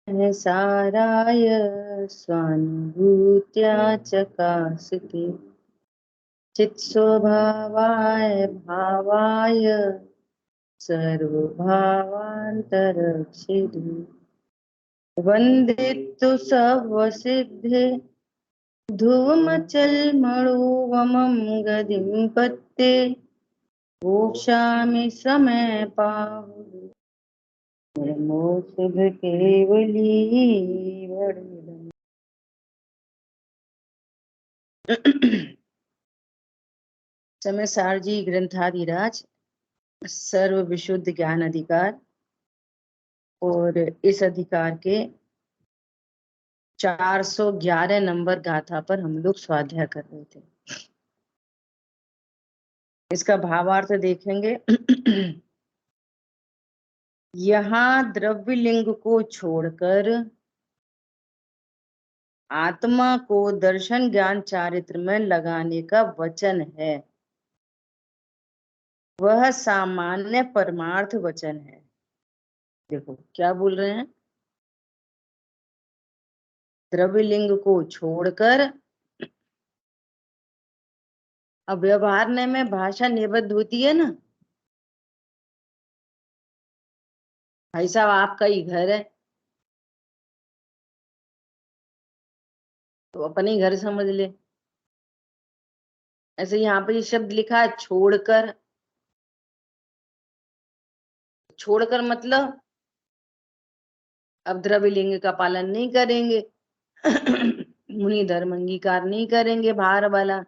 साराय स्वानुभूत्या चकासिते चित्स्वभावाय भावाय सर्वभावान्तरक्षिते वन्दितु सर्वसिद्धे धूमचल्मणोवमं गदिं पत्ते मोक्षामि समय पाहु नमो शुभ केवली वरदं। समय सारजी ग्रंथादिराज सर्व विशुद्ध ज्ञान अधिकार और इस अधिकार के 411 नंबर गाथा पर हम लोग स्वाध्याय कर रहे थे। इसका भावार्थ देखेंगे। यहाँ द्रव्य लिंग को छोड़कर आत्मा को दर्शन ज्ञान चारित्र में लगाने का वचन है, वह सामान्य परमार्थ वचन है। देखो क्या बोल रहे हैं, द्रव्य लिंग को छोड़कर, अब व्यवहार में भाषा निबद्ध होती है ना। भाई साहब आपका ही घर है तो अपने ही घर समझ ले। ऐसे यहाँ पे ये शब्द लिखा है छोड़कर। छोड़कर मतलब अब द्रव्य लिंग का पालन नहीं करेंगे, मुनि धर्म अंगीकार नहीं करेंगे बाहर वाला।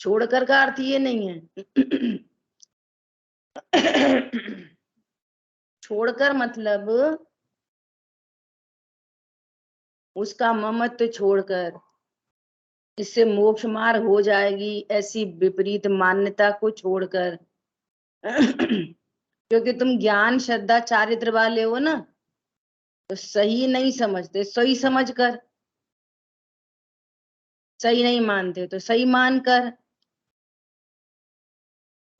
छोड़कर का अर्थ ये नहीं है। छोड़कर मतलब उसका ममत्व छोड़कर, इससे मोक्ष मार्ग हो जाएगी ऐसी विपरीत मान्यता को छोड़कर। क्योंकि तुम ज्ञान श्रद्धा चारित्र वाले हो ना, तो सही नहीं समझते, सही समझ कर, सही नहीं मानते तो सही मानकर,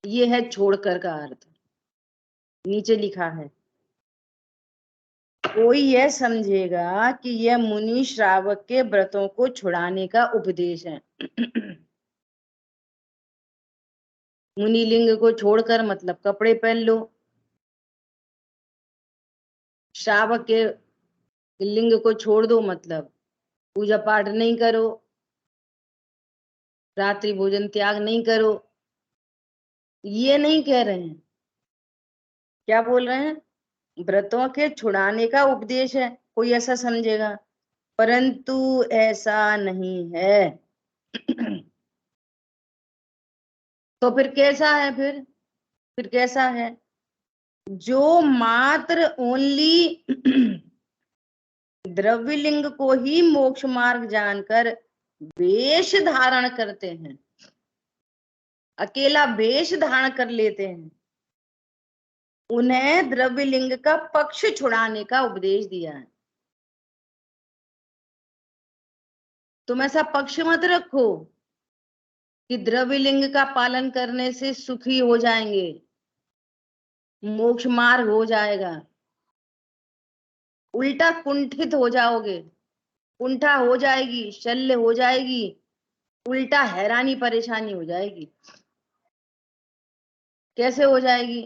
ये है छोड़कर का अर्थ। नीचे लिखा है, कोई यह समझेगा कि यह मुनि श्रावक के व्रतों को छुड़ाने का उपदेश है। मुनि लिंग को छोड़कर मतलब कपड़े पहन लो, श्रावक के लिंग को छोड़ दो मतलब पूजा पाठ नहीं करो, रात्रि भोजन त्याग नहीं करो। ये नहीं कह रहे हैं, क्या बोल रहे हैं, व्रतों के छुड़ाने का उपदेश है, कोई ऐसा समझेगा, परंतु ऐसा नहीं है। तो फिर कैसा है, फिर कैसा है, जो मात्र ओनली द्रव्य लिंग को ही मोक्ष मार्ग जानकर वेश धारण करते हैं, अकेला वेश धारण कर लेते हैं, उन्हें द्रव्य लिंग का पक्ष छुड़ाने का उपदेश दिया है। तुम ऐसा पक्ष मत रखो कि द्रव्य लिंग का पालन करने से सुखी हो जाएंगे, मोक्ष मार्ग हो जाएगा। उल्टा कुंठित हो जाओगे, कुंठा हो जाएगी, शल्य हो जाएगी, उल्टा हैरानी परेशानी हो जाएगी। कैसे हो जाएगी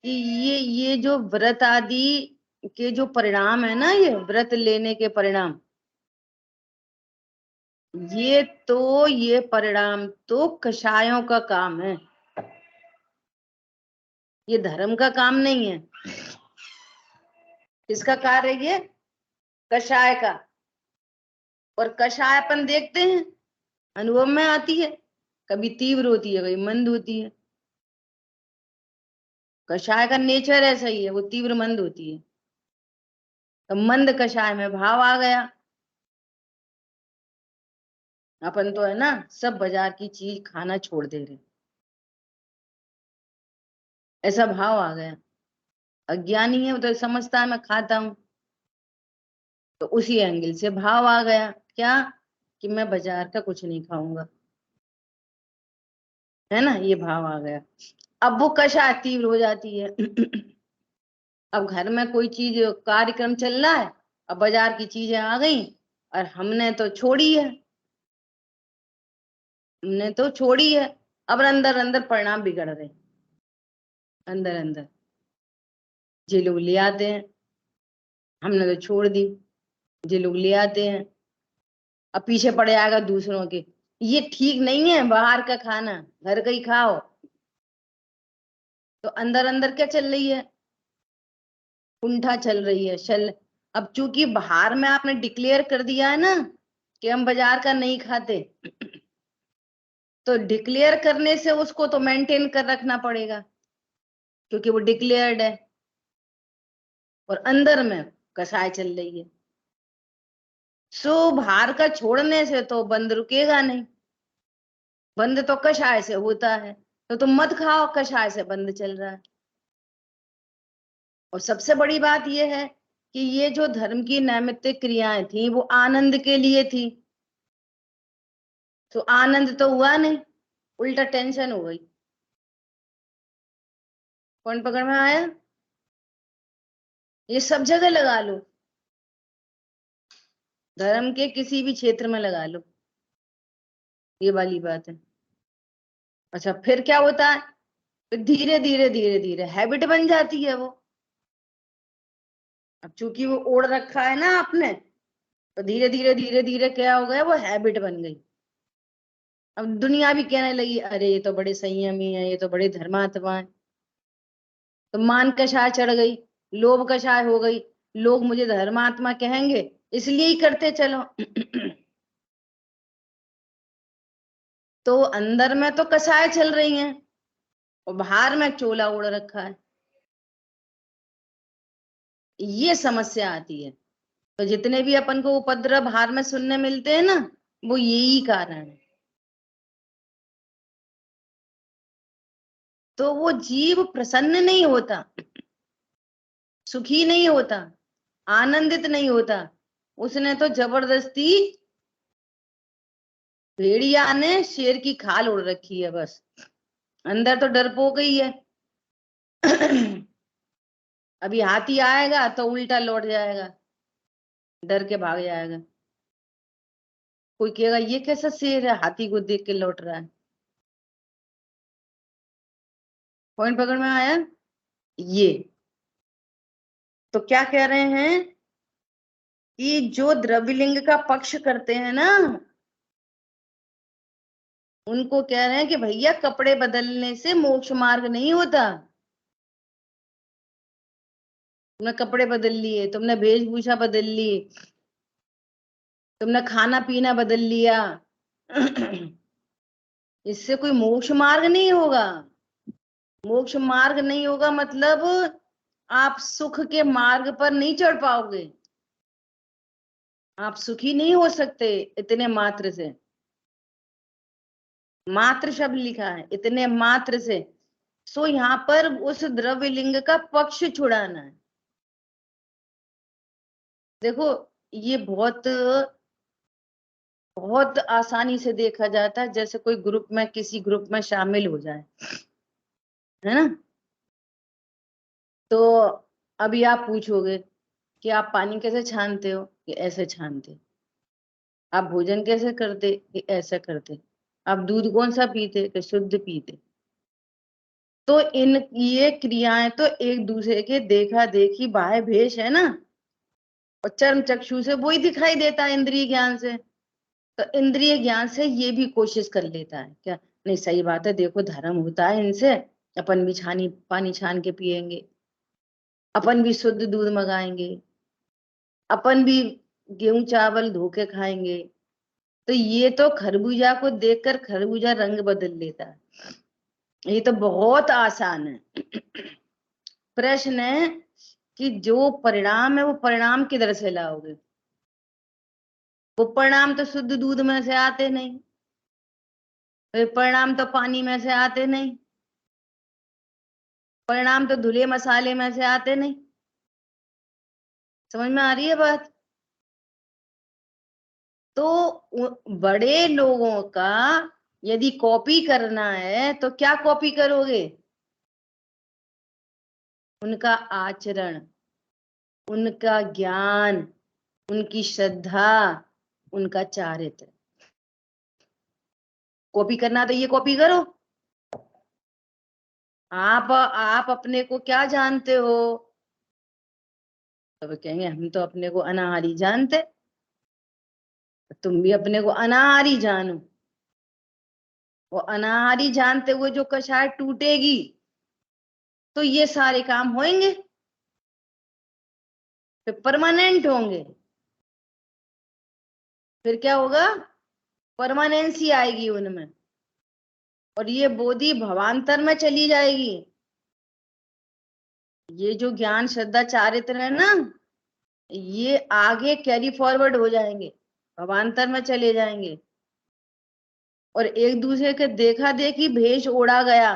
कि ये जो व्रत आदि के जो परिणाम है ना, ये व्रत लेने के परिणाम, ये परिणाम तो कषायों का काम है, ये धर्म का काम नहीं है। किसका कार्य है ये, कषाय का। और कषाय अपन देखते हैं, अनुभव में आती है, कभी तीव्र होती है कभी मंद होती है। कषाय का नेचर ऐसा ही है, वो तीव्र मंद होती है। तो मंद कषाय में भाव आ गया, अपन तो है ना सब बाजार की चीज खाना छोड़ दे रहे, ऐसा भाव आ गया। अज्ञानी है वो तो समझता है मैं खाता हूं, तो उसी एंगल से भाव आ गया क्या, कि मैं बाजार का कुछ नहीं खाऊंगा, है ना, ये भाव आ गया। अब वो कषाय तीव्र हो जाती है। अब घर में कोई चीज कार्यक्रम चल रहा है, अब बाजार की चीजें आ गई और हमने तो छोड़ी है, हमने तो छोड़ी है। अब अंदर अंदर परिणाम बिगड़ रहे, अंदर अंदर जे लोग ले आते हैं, हमने तो छोड़ दी, जे लोग ले आते हैं अब पीछे पड़ जाएगा दूसरों के। ये ठीक नहीं है, बाहर का खाना घर का ही खाओ। तो अंदर अंदर क्या चल रही है, कुंठा चल रही है चल। अब चूंकि बाहर में आपने डिक्लेयर कर दिया है ना कि हम बाजार का नहीं खाते, तो डिक्लेयर करने से उसको तो मेंटेन कर रखना पड़ेगा क्योंकि वो डिक्लेयर्ड है। और अंदर में कसाय चल रही है। सो बाहर का छोड़ने से तो बंद रुकेगा नहीं, बंद तो कषाय से होता है। तो तुम मत खाओ, कषाय से बंद चल रहा है। और सबसे बड़ी बात यह है कि ये जो धर्म की नैमित्तिक क्रियाएं थी वो आनंद के लिए थी, तो आनंद तो हुआ नहीं, उल्टा टेंशन हो गई। कौन पकड़ में आया? ये सब जगह लगा लो, धर्म के किसी भी क्षेत्र में लगा लो, ये वाली बात है। अच्छा फिर क्या होता है, फिर धीरे धीरे धीरे धीरे हैबिट बन जाती है वो। अब चूंकि वो ओढ़ रखा है ना आपने, तो धीरे धीरे धीरे धीरे क्या हो गया, वो हैबिट बन गई। अब दुनिया भी कहने लगी अरे ये तो बड़े संयमी है, ये तो बड़े धर्मात्मा है। तो मान कषाय चढ़ गई, लोभ कषाय हो गई, लोग मुझे धर्मात्मा कहेंगे इसलिए ही करते चलो। तो अंदर में तो कषाय चल रही हैं और बाहर में चोला ओढ़ रखा है, ये समस्या आती है। तो जितने भी अपन को उपद्रव बाहर में सुनने मिलते हैं ना, वो यही कारण है। तो वो जीव प्रसन्न नहीं होता, सुखी नहीं होता, आनंदित नहीं होता। उसने तो जबरदस्ती भेड़िया ने शेर की खाल उड़ रखी है बस, अंदर तो डरपोक ही है। अभी हाथी आएगा तो उल्टा लौट जाएगा, डर के भाग जाएगा। कोई कहेगा ये कैसा शेर है, हाथी को देख के लौट रहा है। पॉइंट पकड़ में आया? ये तो क्या कह रहे हैं कि जो द्रव्यलिंग का पक्ष करते हैं ना, उनको कह रहे हैं कि भैया कपड़े बदलने से मोक्ष मार्ग नहीं होता। तुमने कपड़े बदल लिए, तुमने वेशभूषा बदल ली, तुमने खाना पीना बदल लिया, इससे कोई मोक्ष मार्ग नहीं होगा। मोक्ष मार्ग नहीं होगा मतलब आप सुख के मार्ग पर नहीं चढ़ पाओगे, आप सुखी नहीं हो सकते इतने मात्र से। मात्र शब्द लिखा है, इतने मात्र से। सो यहाँ पर उस द्रव्य लिंग का पक्ष छुड़ाना है। देखो ये बहुत बहुत आसानी से देखा जाता है, जैसे कोई ग्रुप में किसी ग्रुप में शामिल हो जाए, है ना। तो अभी आप पूछोगे कि आप पानी कैसे छानते हो, कि ऐसे छानते। आप भोजन कैसे करते, कि ऐसा करते। आप दूध कौन सा पीते, कि शुद्ध पीते। तो इन ये क्रियाएं तो एक दूसरे के देखा देखी बाह्य भेष है ना, और चर्म चक्षु से वही दिखाई देता है इंद्रिय ज्ञान से। तो इंद्रिय ज्ञान से ये भी कोशिश कर लेता है क्या, नहीं सही बात है, देखो धर्म होता है इनसे, अपन भी छानी पानी छान के पियेंगे, अपन भी शुद्ध दूध मंगाएंगे, अपन भी गेहूं चावल धो के खाएंगे। तो ये तो खरबूजा को देखकर खरबूजा रंग बदल लेता है। ये तो बहुत आसान है। प्रश्न है कि जो परिणाम है वो परिणाम किधर से लाओगे। वो परिणाम तो शुद्ध दूध में से आते नहीं, वे परिणाम तो पानी में से आते नहीं, परिणाम तो धुले मसाले में से आते नहीं। समझ में आ रही है बात? तो बड़े लोगों का यदि कॉपी करना है तो क्या कॉपी करोगे, उनका आचरण, उनका ज्ञान, उनकी श्रद्धा, उनका चारित्र। कॉपी करना तो ये कॉपी करो। आप अपने को क्या जानते हो? तो कहेंगे हम तो अपने को अनाहारी जानते। तुम भी अपने को अनाहारी जानो। वो अनाहारी जानते हुए जो कषाय टूटेगी तो ये सारे काम होंगे, फिर परमानेंट होंगे। फिर क्या होगा? परमानेंसी आएगी उनमें, और ये बोधि भवांतर में चली जाएगी। ये जो ज्ञान श्रद्धा चारित्र है ना, ये आगे कैरी फॉरवर्ड हो जाएंगे, भवांतर में चले जाएंगे। और एक दूसरे के देखा देखी भेष ओढ़ा गया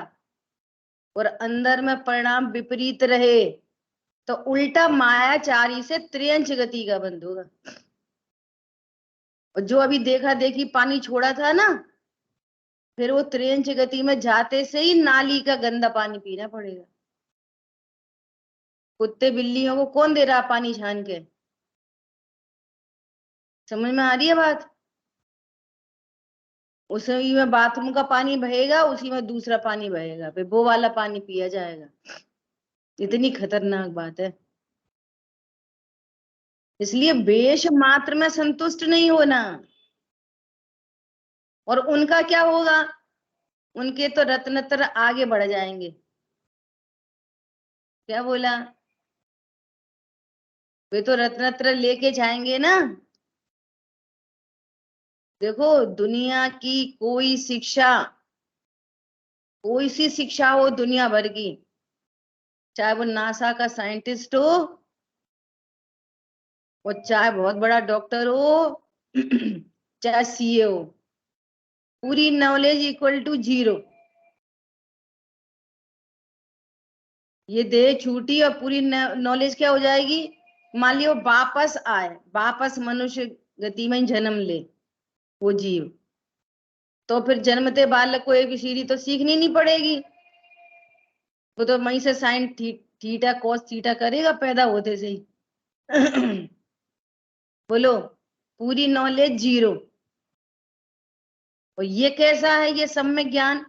और अंदर में परिणाम विपरीत रहे तो उल्टा मायाचारी से त्रियंच गति का बंध होगा। और जो अभी देखा देखी पानी छोड़ा था ना, फिर वो त्रियंच गति में जाते से ही नाली का गंदा पानी पीना पड़ेगा। कुत्ते बिल्लियों को कौन दे रहा पानी छान के? समझ में आ रही है बात? उसी में बाथरूम का पानी बहेगा, उसी में दूसरा पानी बहेगा, फिर वो वाला पानी पिया जाएगा। इतनी खतरनाक बात है। इसलिए वेश मात्र में संतुष्ट नहीं होना। और उनका क्या होगा? उनके तो रत्नत्र आगे बढ़ जाएंगे। क्या बोला? वे तो रत्नत्र लेके जाएंगे ना। देखो, दुनिया की कोई शिक्षा, कोई सी शिक्षा हो दुनिया भर की, चाहे वो नासा का साइंटिस्ट हो और चाहे बहुत बड़ा डॉक्टर हो चाहे सीए हो, पूरी नॉलेज इक्वल टू 0। ये देह छूटी और पूरी नॉलेज क्या हो जाएगी? मान लियो वापस आए, वापस मनुष्य गति में जन्म ले वो जीव, तो फिर जन्मते बालक को एबीसीडी तो सीखनी नहीं पड़ेगी। वो तो वहीं से साइन थीटा कॉस थीटा करेगा पैदा होते से ही बोलो, पूरी नॉलेज 0। और ये कैसा है? ये सम्यक ज्ञान,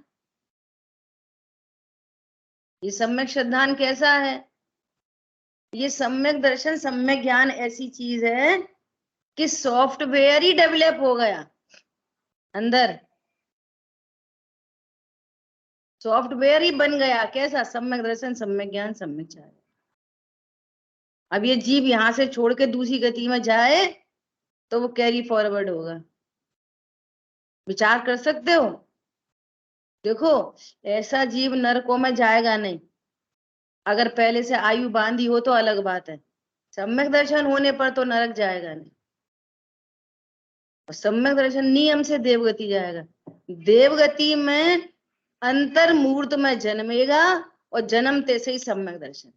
ये सम्यक श्रद्धान कैसा है? ये सम्यक दर्शन सम्यक ज्ञान ऐसी चीज है कि सॉफ्टवेयर ही डेवलप हो गया अंदर, सॉफ्टवेयर ही बन गया। कैसा? सम्यक दर्शन सम्यक ज्ञान सम्यक चारित्र। अब ये जीव यहां से छोड़ के दूसरी गति में जाए तो वो कैरी फॉरवर्ड होगा। विचार कर सकते हो? देखो, ऐसा जीव नरकों में जाएगा नहीं। अगर पहले से आयु बांधी हो तो अलग बात है, सम्यक दर्शन होने पर तो नरक जाएगा नहीं। और सम्यक दर्शन नियम से देवगति जाएगा। देवगति में अंतर मुहूर्त में जन्मेगा और जन्मते से ही सम्यक दर्शन,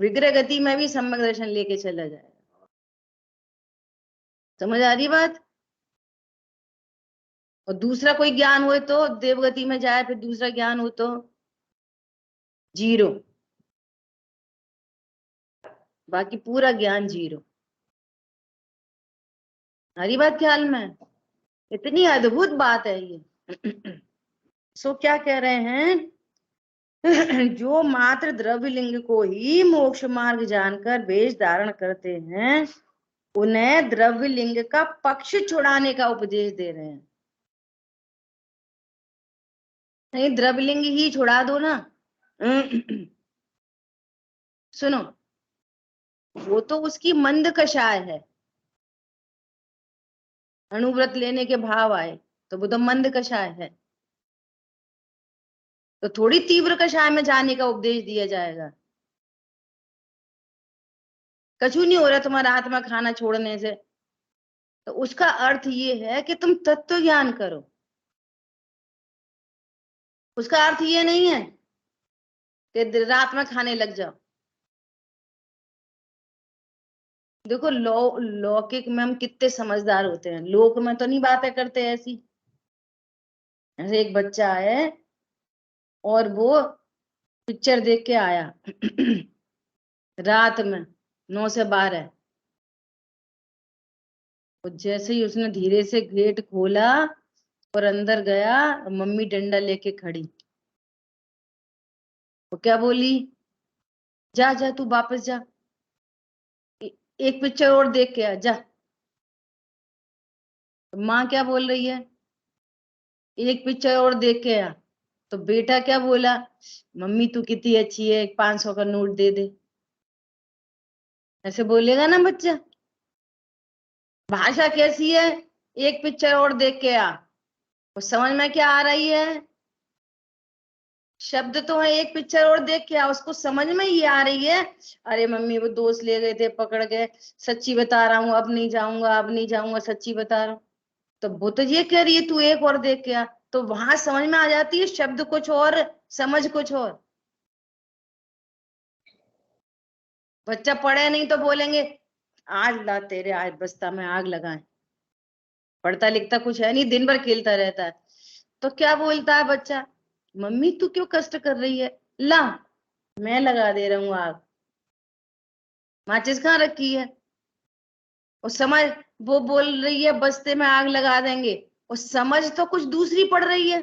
विग्रह गति में भी सम्यक दर्शन लेके चला जाएगा। समझ आ रही बात? और दूसरा कोई ज्ञान हो तो देवगति में जाए, फिर दूसरा ज्ञान हो तो 0, बाकी पूरा ज्ञान 0। हरी बात ख्याल में? इतनी अद्भुत बात है ये सो क्या कह रहे हैं जो मात्र द्रव्य लिंग को ही मोक्ष मार्ग जानकर वेश धारण करते हैं, उन्हें द्रव्य लिंग का पक्ष छुड़ाने का उपदेश दे रहे हैं। नहीं, द्रव्य लिंग ही छुड़ा दो ना सुनो, वो तो उसकी मंद कषाय है। अणुव्रत लेने के भाव आए तो वो तो मंद कषाय है, तो थोड़ी तीव्र कषाय में जाने का उपदेश दिया जाएगा। कछु नहीं हो रहा तुम्हारा आत्मा खाना छोड़ने से, तो उसका अर्थ ये है कि तुम तत्व ज्ञान करो। उसका अर्थ ये नहीं है कि रात में खाने लग जाओ। देखो, लौकिक में हम कितने समझदार होते हैं, लोक में तो नहीं बातें करते ऐसी। ऐसे एक बच्चा है और वो पिक्चर देख के आया रात में 9 से 12। और जैसे ही उसने धीरे से गेट खोला और अंदर गया, मम्मी डंडा लेके खड़ी। वो क्या बोली, जा जा तू वापस जा, एक पिक्चर और देख के आ जा। तो माँ क्या बोल रही है, एक पिक्चर और देख के आ। तो बेटा क्या बोला, मम्मी तू कितनी अच्छी है, 500 का नोट दे दे। ऐसे बोलेगा ना बच्चा। भाषा कैसी है, एक पिक्चर और देख के आ। और समझ में क्या आ रही है, शब्द तो है एक पिक्चर और देख के आ, उसको समझ में ये आ रही है, अरे मम्मी वो दोस्त ले गए थे पकड़ गए, सच्ची बता रहा हूँ अब नहीं जाऊंगा, अब नहीं जाऊंगा, सच्ची बता रहा हूँ। तो वो तो ये कह रही है तू एक और देख के आ, तो वहां समझ में आ जाती है, शब्द कुछ और समझ कुछ और। बच्चा पढ़े नहीं तो बोलेंगे आज ला तेरे आज बस्ता में आग लगाए, पढ़ता लिखता कुछ है नहीं, दिन भर खेलता रहता है। तो क्या बोलता है बच्चा, मम्मी तू क्यों कष्ट कर रही है, ला मैं लगा दे रहा हूँ आग। माचिस कहाँ रखी है, और समझ, वो बोल रही है बस्ते में आग लगा देंगे, और समझ तो कुछ दूसरी पड़ रही है।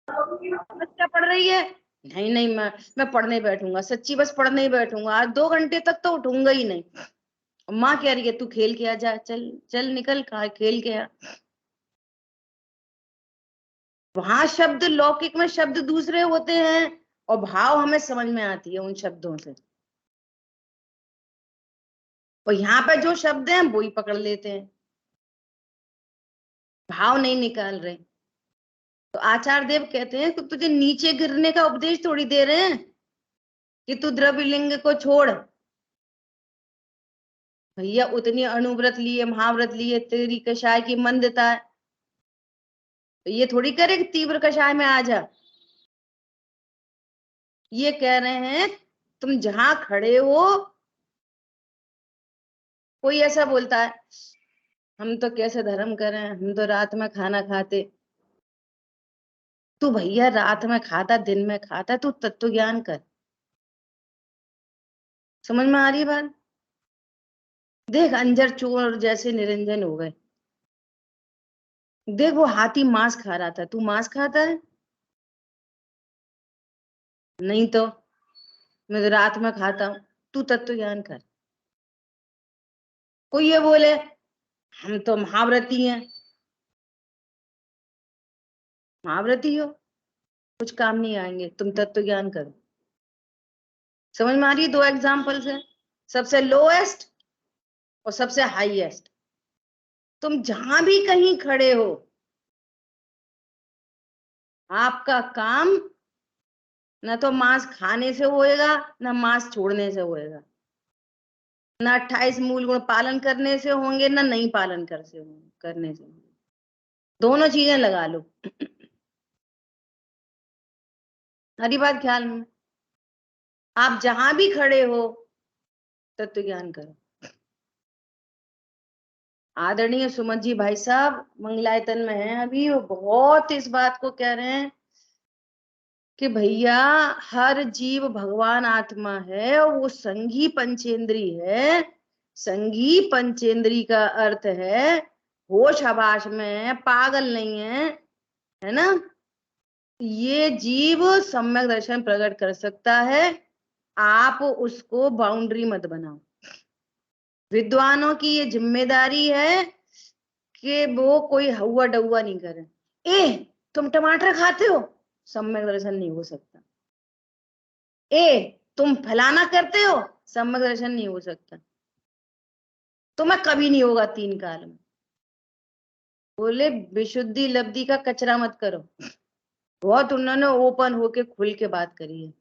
क्या पढ़ रही है, नहीं नहीं मैं पढ़ने बैठूंगा, सच्ची बस पढ़ने ही बैठूंगा, आज 2 घंटे तक तो उठूंगा ही नहीं। और माँ कह रही है तू खेल के आ जा, चल चल निकल कहा खेल के आ। वहां शब्द लौकिक में शब्द दूसरे होते हैं, और भाव हमें समझ में आती है उन शब्दों से। और यहाँ पे जो शब्द हैं वो ही पकड़ लेते हैं, भाव नहीं निकाल रहे। तो आचार्य देव कहते हैं कि तुझे नीचे गिरने का उपदेश थोड़ी दे रहे हैं कि तू द्रव्य लिंग को छोड़। भैया उतनी अणुव्रत लिए महाव्रत लिए, तेरी कषाय की मंदता है, तो ये थोड़ी करे कि तीव्र कषाय में आ जा। ये कह रहे हैं तुम जहां खड़े हो, कोई ऐसा बोलता है हम तो कैसे धर्म करें, हम तो रात में खाना खाते। तू भैया रात में खाता दिन में खाता, तू तत्व ज्ञान कर। समझ में आ रही है बात। देख अंजर चोर जैसे निरंजन हो गए। देख वो हाथी मांस खा रहा था, तू मांस खाता है, नहीं तो मैं तो रात में खाता हूँ। तू तत्व ज्ञान कर। कोई ये बोले हम तो महाव्रती हैं, महाव्रती हो कुछ काम नहीं आएंगे, तुम तत्व ज्ञान करो। समझ में आ रही है, 2 एग्जाम्पल्स है, सबसे लोएस्ट और सबसे हाईएस्ट। तुम जहां भी कहीं खड़े हो, आपका काम न तो मांस खाने से होएगा, न मांस छोड़ने से होएगा, न 28 मूल गुण पालन करने से होंगे, न नहीं पालन कर से होंगे, करने से होंगे। दोनों चीजें लगा लो। हरी बात ख्याल में, आप जहां भी खड़े हो तत्व ज्ञान करो। आदरणीय सुमन जी भाई साहब मंगलायतन में हैं अभी, वो बहुत इस बात को कह रहे हैं कि भैया हर जीव भगवान आत्मा है, और वो संघी पंचेंद्री है। संघी पंचेंद्री का अर्थ है होश हवास में है, पागल नहीं है ना। ये जीव सम्यक दर्शन प्रकट कर सकता है, आप उसको बाउंड्री मत बनाओ। विद्वानों की ये जिम्मेदारी है कि वो कोई हवा डुआ नहीं करे। ए तुम टमाटर खाते हो, सम्यक दर्शन नहीं हो सकता। ए तुम फलाना करते हो, सम्यक दर्शन नहीं हो सकता। तुम्हें कभी नहीं होगा 3 काल में। बोले विशुद्धि लब्धि का कचरा मत करो। बहुत उन्होंने ओपन होके खुल के बात करी है।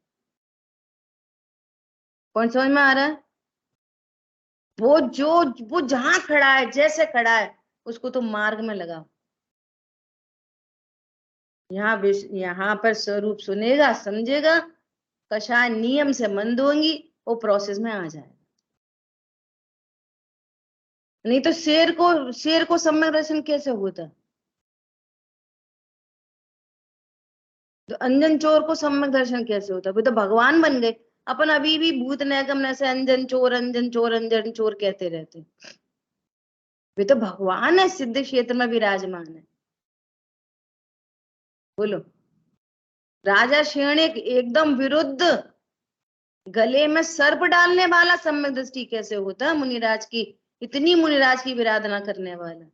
कौन समझ में आ रहा है, वो जो वो जहां खड़ा है जैसे खड़ा है उसको तुम मार्ग में लगाओ। यहाँ पर स्वरूप सुनेगा समझेगा, कषाय नियम से मंद होंगी, वो प्रोसेस में आ जाएगा। नहीं तो शेर को सम्यक दर्शन कैसे होता है। तो अंजन चोर को सम्यक दर्शन कैसे होता? वे तो भगवान बन गए। अपन अभी भी भूत नैगम से अंजन चोर अंजन चोर अंजन चोर कहते रहते। वे तो भगवान है, सिद्ध क्षेत्र में विराजमान है। बोलो, राजा शेणिक एकदम विरुद्ध, गले में सर्प डालने वाला सम्यक दृष्टि कैसे होता? मुनिराज की, इतनी मुनिराज की विराधना करने वाला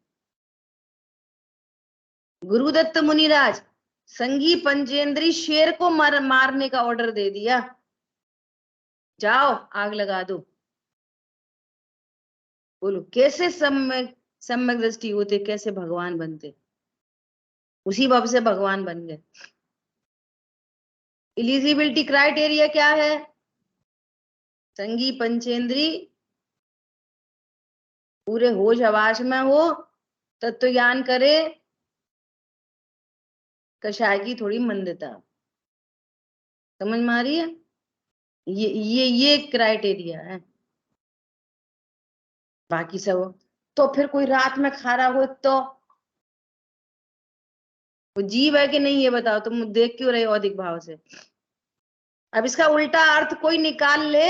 गुरुदत्त मुनिराज संगी पंचेंद्री शेर को मारने का ऑर्डर दे दिया, जाओ आग लगा दो। बोलो, कैसे सम्यक दृष्टि होते, कैसे भगवान बनते? उसी भाव से भगवान बन गए। एलिजिबिलिटी क्राइटेरिया क्या है? संगी पंचेंद्री पूरे होश हवास में हो, तत्व ज्ञान करे, कषाय की थोड़ी मंदता। समझ में आ रही है? ये क्राइटेरिया है। बाकी सब तो फिर कोई रात में खा रहा हो तो वो जीव है कि नहीं, ये बताओ। तुम देख क्यों रहे हो अधिक भाव से? अब इसका उल्टा अर्थ कोई निकाल ले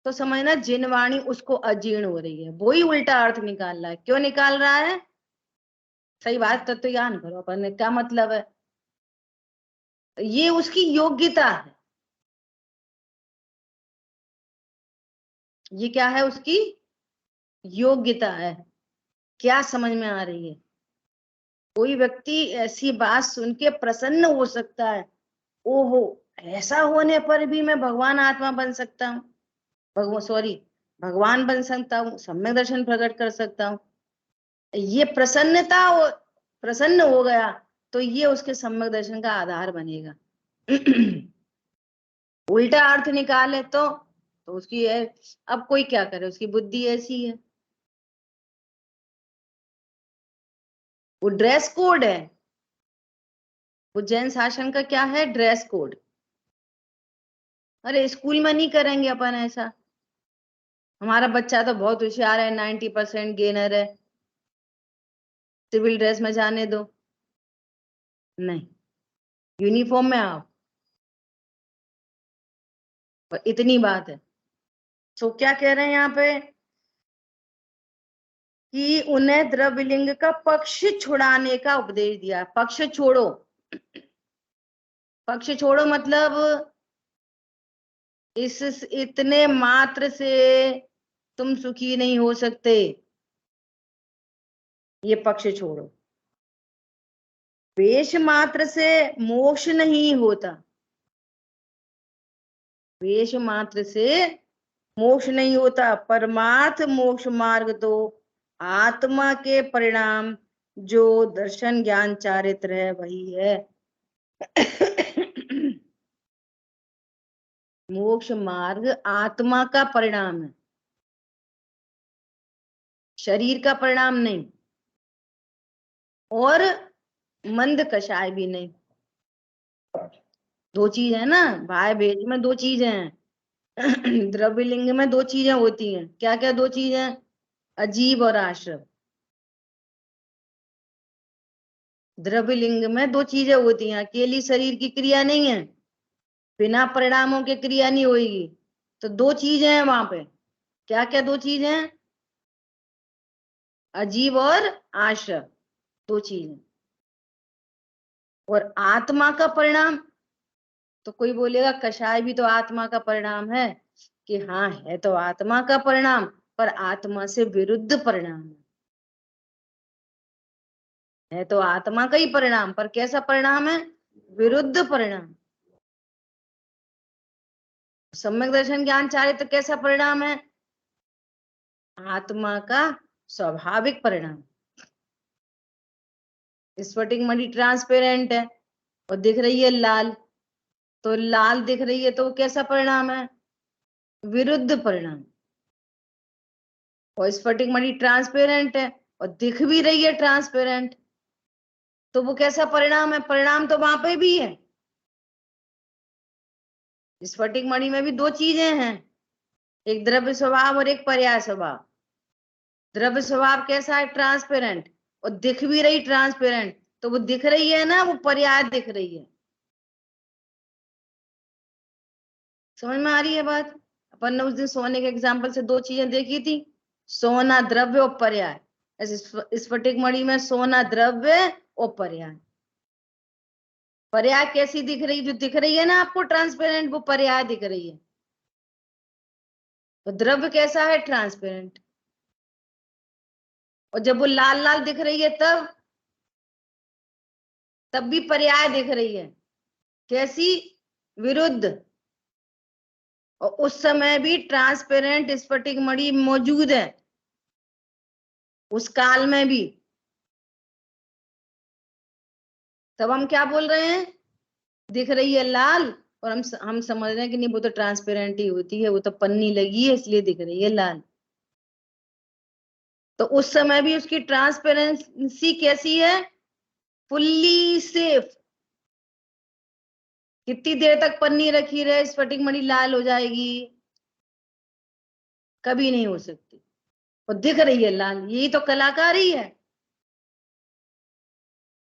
तो समझना जिनवाणी उसको अजीर्ण हो रही है, वो ही उल्टा अर्थ निकाल रहा है। क्यों निकाल रहा है? सही बात तत्व ज्ञान करो अपन ने, क्या मतलब है? ये उसकी योग्यता है। ये क्या है? उसकी योग्यता है। क्या समझ में आ रही है? कोई व्यक्ति ऐसी बात सुन के प्रसन्न हो सकता है, ओहो ऐसा होने पर भी मैं भगवान आत्मा बन सकता हूँ, भगवान बन सकता हूँ, सम्यक दर्शन प्रकट कर सकता हूँ। ये प्रसन्न हो गया तो ये उसके सम्यक दर्शन का आधार बनेगा। उल्टा अर्थ निकाले तो उसकी है। अब कोई क्या करे, उसकी बुद्धि ऐसी है। वो ड्रेस कोड है, वो जैन शासन का क्या है? Dress code. अरे स्कूल में नहीं करेंगे अपन ऐसा। हमारा बच्चा तो बहुत होशियार है, 90% गेनर है, सिविल ड्रेस में जाने दो। नहीं, यूनिफॉर्म में आओ, और इतनी बात है। तो क्या कह रहे हैं यहाँ पे कि उन्हें द्रव्यलिंग का पक्ष छुड़ाने का उपदेश दिया। पक्ष छोड़ो, पक्ष छोड़ो मतलब इस इतने मात्र से तुम सुखी नहीं हो सकते, ये पक्ष छोड़ो। वेश मात्र से मोक्ष नहीं होता, वेश मात्र से मोक्ष नहीं होता। परमार्थ मोक्ष मार्ग तो आत्मा के परिणाम जो दर्शन ज्ञान चारित्र है वही है। मोक्ष मार्ग आत्मा का परिणाम है, शरीर का परिणाम नहीं, और मंद कषाय भी नहीं। दो चीज है ना, भाई भेज में दो चीजें हैं। द्रव्यलिंग में दो चीजें होती हैं। क्या क्या दो चीजें? अजीब और आश्रव। द्रव्यलिंग में दो चीजें होती हैं, अकेली शरीर की क्रिया नहीं है, बिना परिणामों के क्रिया नहीं होगी। तो दो चीजें हैं वहां पे। क्या क्या दो चीजें हैं? अजीब और आश्रव, दो चीजें। और आत्मा का परिणाम, तो कोई बोलेगा कषाय भी तो आत्मा का परिणाम है, कि हाँ है तो आत्मा का परिणाम, पर आत्मा से विरुद्ध परिणाम है तो आत्मा का ही परिणाम, पर कैसा परिणाम है? विरुद्ध परिणाम। सम्यक दर्शन ज्ञान चारित्र कैसा परिणाम है? आत्मा का स्वाभाविक परिणाम। स्फटिक मणि ट्रांसपेरेंट है और दिख रही है लाल, तो लाल दिख रही है तो कैसा परिणाम है? विरुद्ध परिणाम। और स्फटिक मणि ट्रांसपेरेंट है और दिख भी रही है ट्रांसपेरेंट, तो वो कैसा परिणाम है? परिणाम तो वहां पे भी है। स्फटिक मणि में भी दो चीजें हैं, एक द्रव्य स्वभाव और एक पर्याय स्वभाव। द्रव्य स्वभाव कैसा है? ट्रांसपेरेंट, और दिख भी रही ट्रांसपेरेंट, तो वो दिख रही है ना, वो पर्याय दिख रही है। समझ में आ रही है बात? अपन ने उस दिन सोने के एग्जाम्पल से दो चीजें देखी थी, सोना द्रव्य और पर्याय। ऐसे स्फटिक मणि में सोना द्रव्य और पर्याय। पर्याय कैसी दिख रही, जो दिख रही है ना आपको ट्रांसपेरेंट, वो पर्याय दिख रही है। तो द्रव्य कैसा है? ट्रांसपेरेंट। और जब वो लाल लाल दिख रही है तब भी पर्याय दिख रही है। कैसी? विरुद्ध। और उस समय भी ट्रांसपेरेंट स्फटिक मणि मौजूद है, उस काल में भी। तब हम क्या बोल रहे हैं? दिख रही है लाल, और हम समझ रहे हैं कि नहीं वो तो ट्रांसपेरेंट ही होती है, वो तो पन्नी लगी है इसलिए दिख रही है लाल। तो उस समय भी उसकी ट्रांसपेरेंसी कैसी है? Fully safe. कितनी देर तक पन्नी रखी रहे स्फटिक मणि लाल हो जाएगी? कभी नहीं हो सकती। और दिख रही है लाल, यही तो कलाकारी है।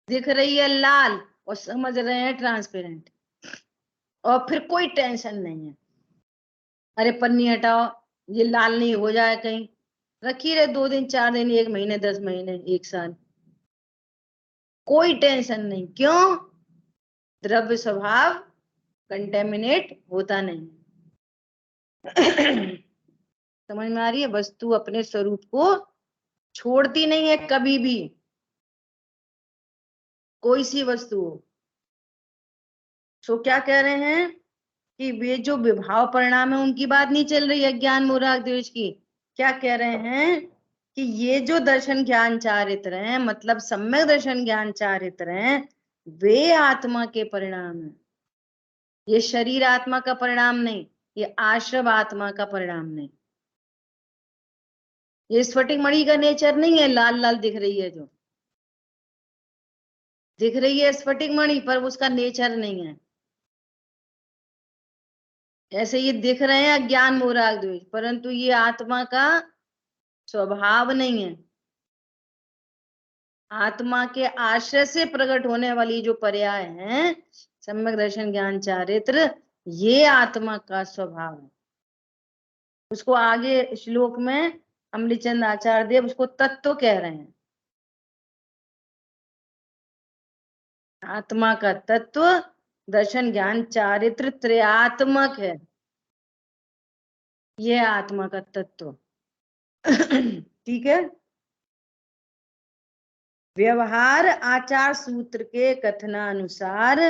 दिख रही है लाल और समझ रहे हैं ट्रांसपेरेंट, और फिर कोई टेंशन नहीं है। अरे पन्नी हटाओ, ये लाल नहीं हो जाए कहीं, रखी रहे 2 दिन 4 दिन 1 महीने 10 महीने 1 साल, कोई टेंशन नहीं। क्यों? द्रव्य स्वभाव कंटेमिनेट होता नहीं। समझ में आ रही है? वस्तु अपने स्वरूप को छोड़ती नहीं है कभी भी, कोई सी वस्तु हो। सो क्या कह रहे हैं कि वे जो विभाव परिणाम है उनकी बात नहीं चल रही है ज्ञान मूराग द्वेष की। क्या कह रहे हैं कि ये जो दर्शन ज्ञान चारित्र हैं, मतलब सम्यक दर्शन ज्ञान चारित्र हैं, वे आत्मा के परिणाम है। ये शरीर आत्मा का परिणाम नहीं, ये आश्रव आत्मा का परिणाम नहीं। ये स्फटिक मणि का नेचर नहीं है लाल लाल दिख रही है, जो दिख रही है स्फटिक मणि, पर उसका नेचर नहीं है। ऐसे ये दिख रहे हैं अज्ञान मोराग द्वेष, परंतु ये आत्मा का स्वभाव नहीं है। आत्मा के आश्रय से प्रकट होने वाली जो पर्याय हैं, सम्यक दर्शन ज्ञान चारित्र, ये आत्मा का स्वभाव है। उसको आगे श्लोक में अमलीचंद आचार्य देव उसको तत्व कह रहे हैं। आत्मा का तत्व दर्शन ज्ञान चारित्र त्रयात्मक है, यह आत्मा का तत्व। ठीक है। व्यवहार आचार सूत्र के कथनानुसार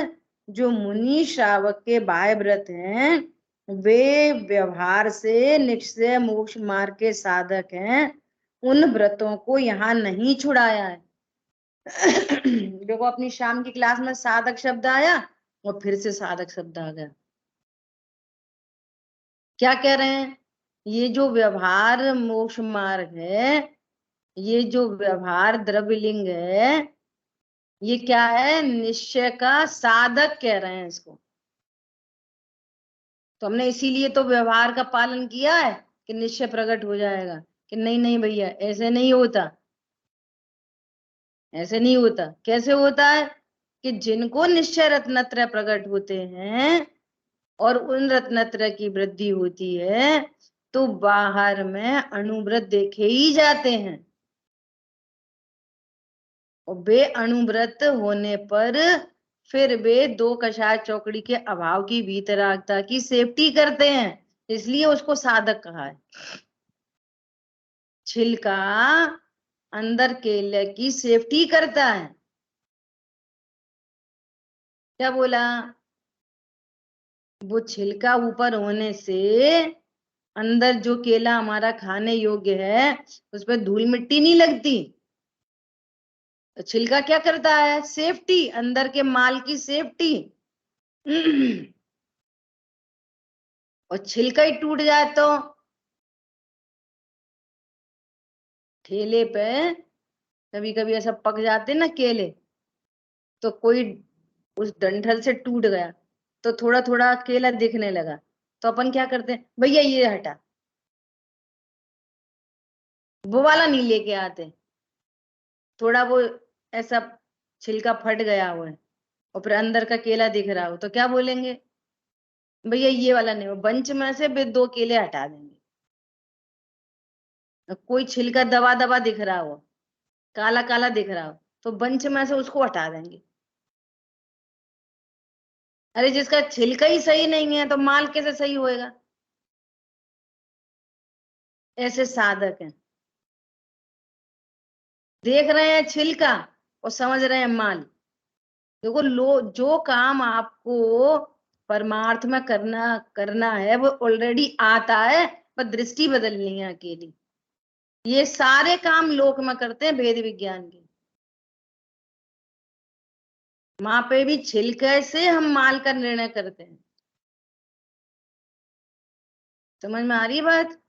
जो मुनि श्रावक के बाह्य व्रत हैं, वे व्यवहार से निश्चय मोक्ष मार्ग के साधक हैं। उन व्रतों को यहाँ नहीं छुड़ाया है। देखो अपनी शाम की क्लास में साधक शब्द आया और फिर से साधक शब्द आ गया। क्या कह रहे हैं? ये जो व्यवहार मोक्ष मार्ग है, ये जो व्यवहार द्रव्यलिंग है, ये क्या है? निश्चय का साधक कह रहे हैं इसको। तो हमने इसीलिए तो व्यवहार का पालन किया है कि निश्चय प्रकट हो जाएगा। कि नहीं नहीं भैया, ऐसे नहीं होता, ऐसे नहीं होता। कैसे होता है? कि जिनको निश्चय रत्नत्रय प्रकट होते हैं और उन रत्नत्रय की वृद्धि होती है, तो बाहर में अणुव्रत देखे ही जाते हैं। और वे अणुव्रत होने पर फिर वे दो कषाय चौकड़ी के अभाव की वीतरागता की सेफ्टी करते हैं, इसलिए उसको साधक कहा है। छिलका अंदर केले की सेफ्टी करता है। क्या बोला? वो छिलका ऊपर होने से अंदर जो केला हमारा खाने योग्य है उस पर धूल मिट्टी नहीं लगती। तो छिलका क्या करता है? सेफ्टी, अंदर के माल की सेफ्टी। और छिलका ही टूट जाए तो ठेले पे कभी कभी ऐसा पक जाते ना केले, तो कोई उस डंठल से टूट गया तो थोड़ा थोड़ा केला दिखने लगा, तो अपन क्या करते हैं? भैया ये हटा, वो वाला नहीं लेके आते। थोड़ा वो ऐसा छिलका फट गया हुआ है और फिर अंदर का केला दिख रहा हो तो क्या बोलेंगे? भैया ये वाला नहीं हो, बंच में से भी 2 केले हटा देंगे। कोई छिलका दबा दबा दिख रहा हो, काला काला दिख रहा हो, तो बंच में से उसको हटा देंगे। अरे जिसका छिलका ही सही नहीं है तो माल कैसे सही होएगा? ऐसे साधक हैं, देख रहे हैं छिलका और समझ रहे हैं माल। देखो, लो जो काम आपको परमार्थ में करना करना है वो ऑलरेडी आता है, पर दृष्टि बदलनी है अकेली। ये सारे काम लोक में करते हैं वेद विज्ञान के। वहां पे भी छिलके से हम माल का निर्णय करते हैं। समझ में आ रही है बात?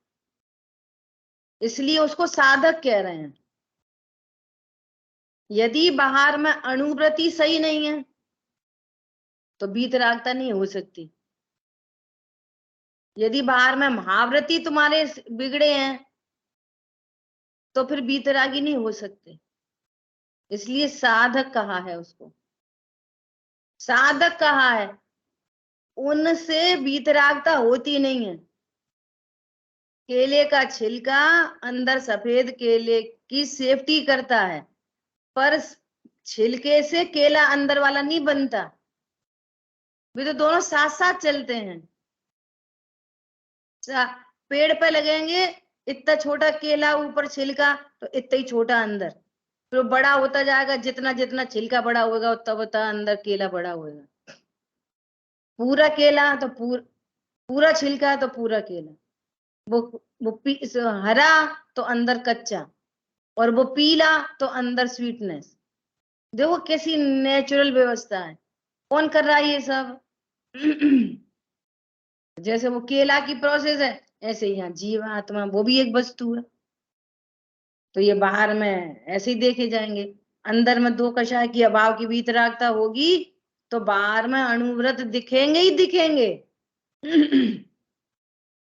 इसलिए उसको साधक कह रहे हैं। यदि बाहर में अणुवृत्ति सही नहीं है तो वीतरागता नहीं हो सकती। यदि बाहर में महावृत्ति तुम्हारे बिगड़े हैं तो फिर वीतरागी नहीं हो सकते। इसलिए साधक कहा है उसको, साधक कहा है। उनसे वीतरागता होती नहीं है। केले का छिलका अंदर सफेद केले की सेफ्टी करता है, पर छिलके से केला अंदर वाला नहीं बनता। वे तो दोनों साथ साथ चलते हैं। पेड़ पे लगेंगे, इतना छोटा केला ऊपर छिलका, तो इतना ही छोटा अंदर। फिर वो बड़ा होता जाएगा, जितना जितना छिलका बड़ा होगा उतना उतना अंदर केला बड़ा होगा। पूरा केला तो पूरा छिलका तो पूरा केला। वो हरा तो अंदर कच्चा, और वो पीला तो अंदर स्वीटनेस। देखो कैसी नेचुरल व्यवस्था है। कौन कर रहा है ये सब? जैसे वो केला की प्रोसेस है, ऐसे ही यहाँ जीवात्मा वो भी एक वस्तु है। तो ये बाहर में ऐसे ही देखे जाएंगे। अंदर में दो कषाय की अभाव की वीतरागता होगी तो बाहर में अणुव्रत दिखेंगे ही दिखेंगे।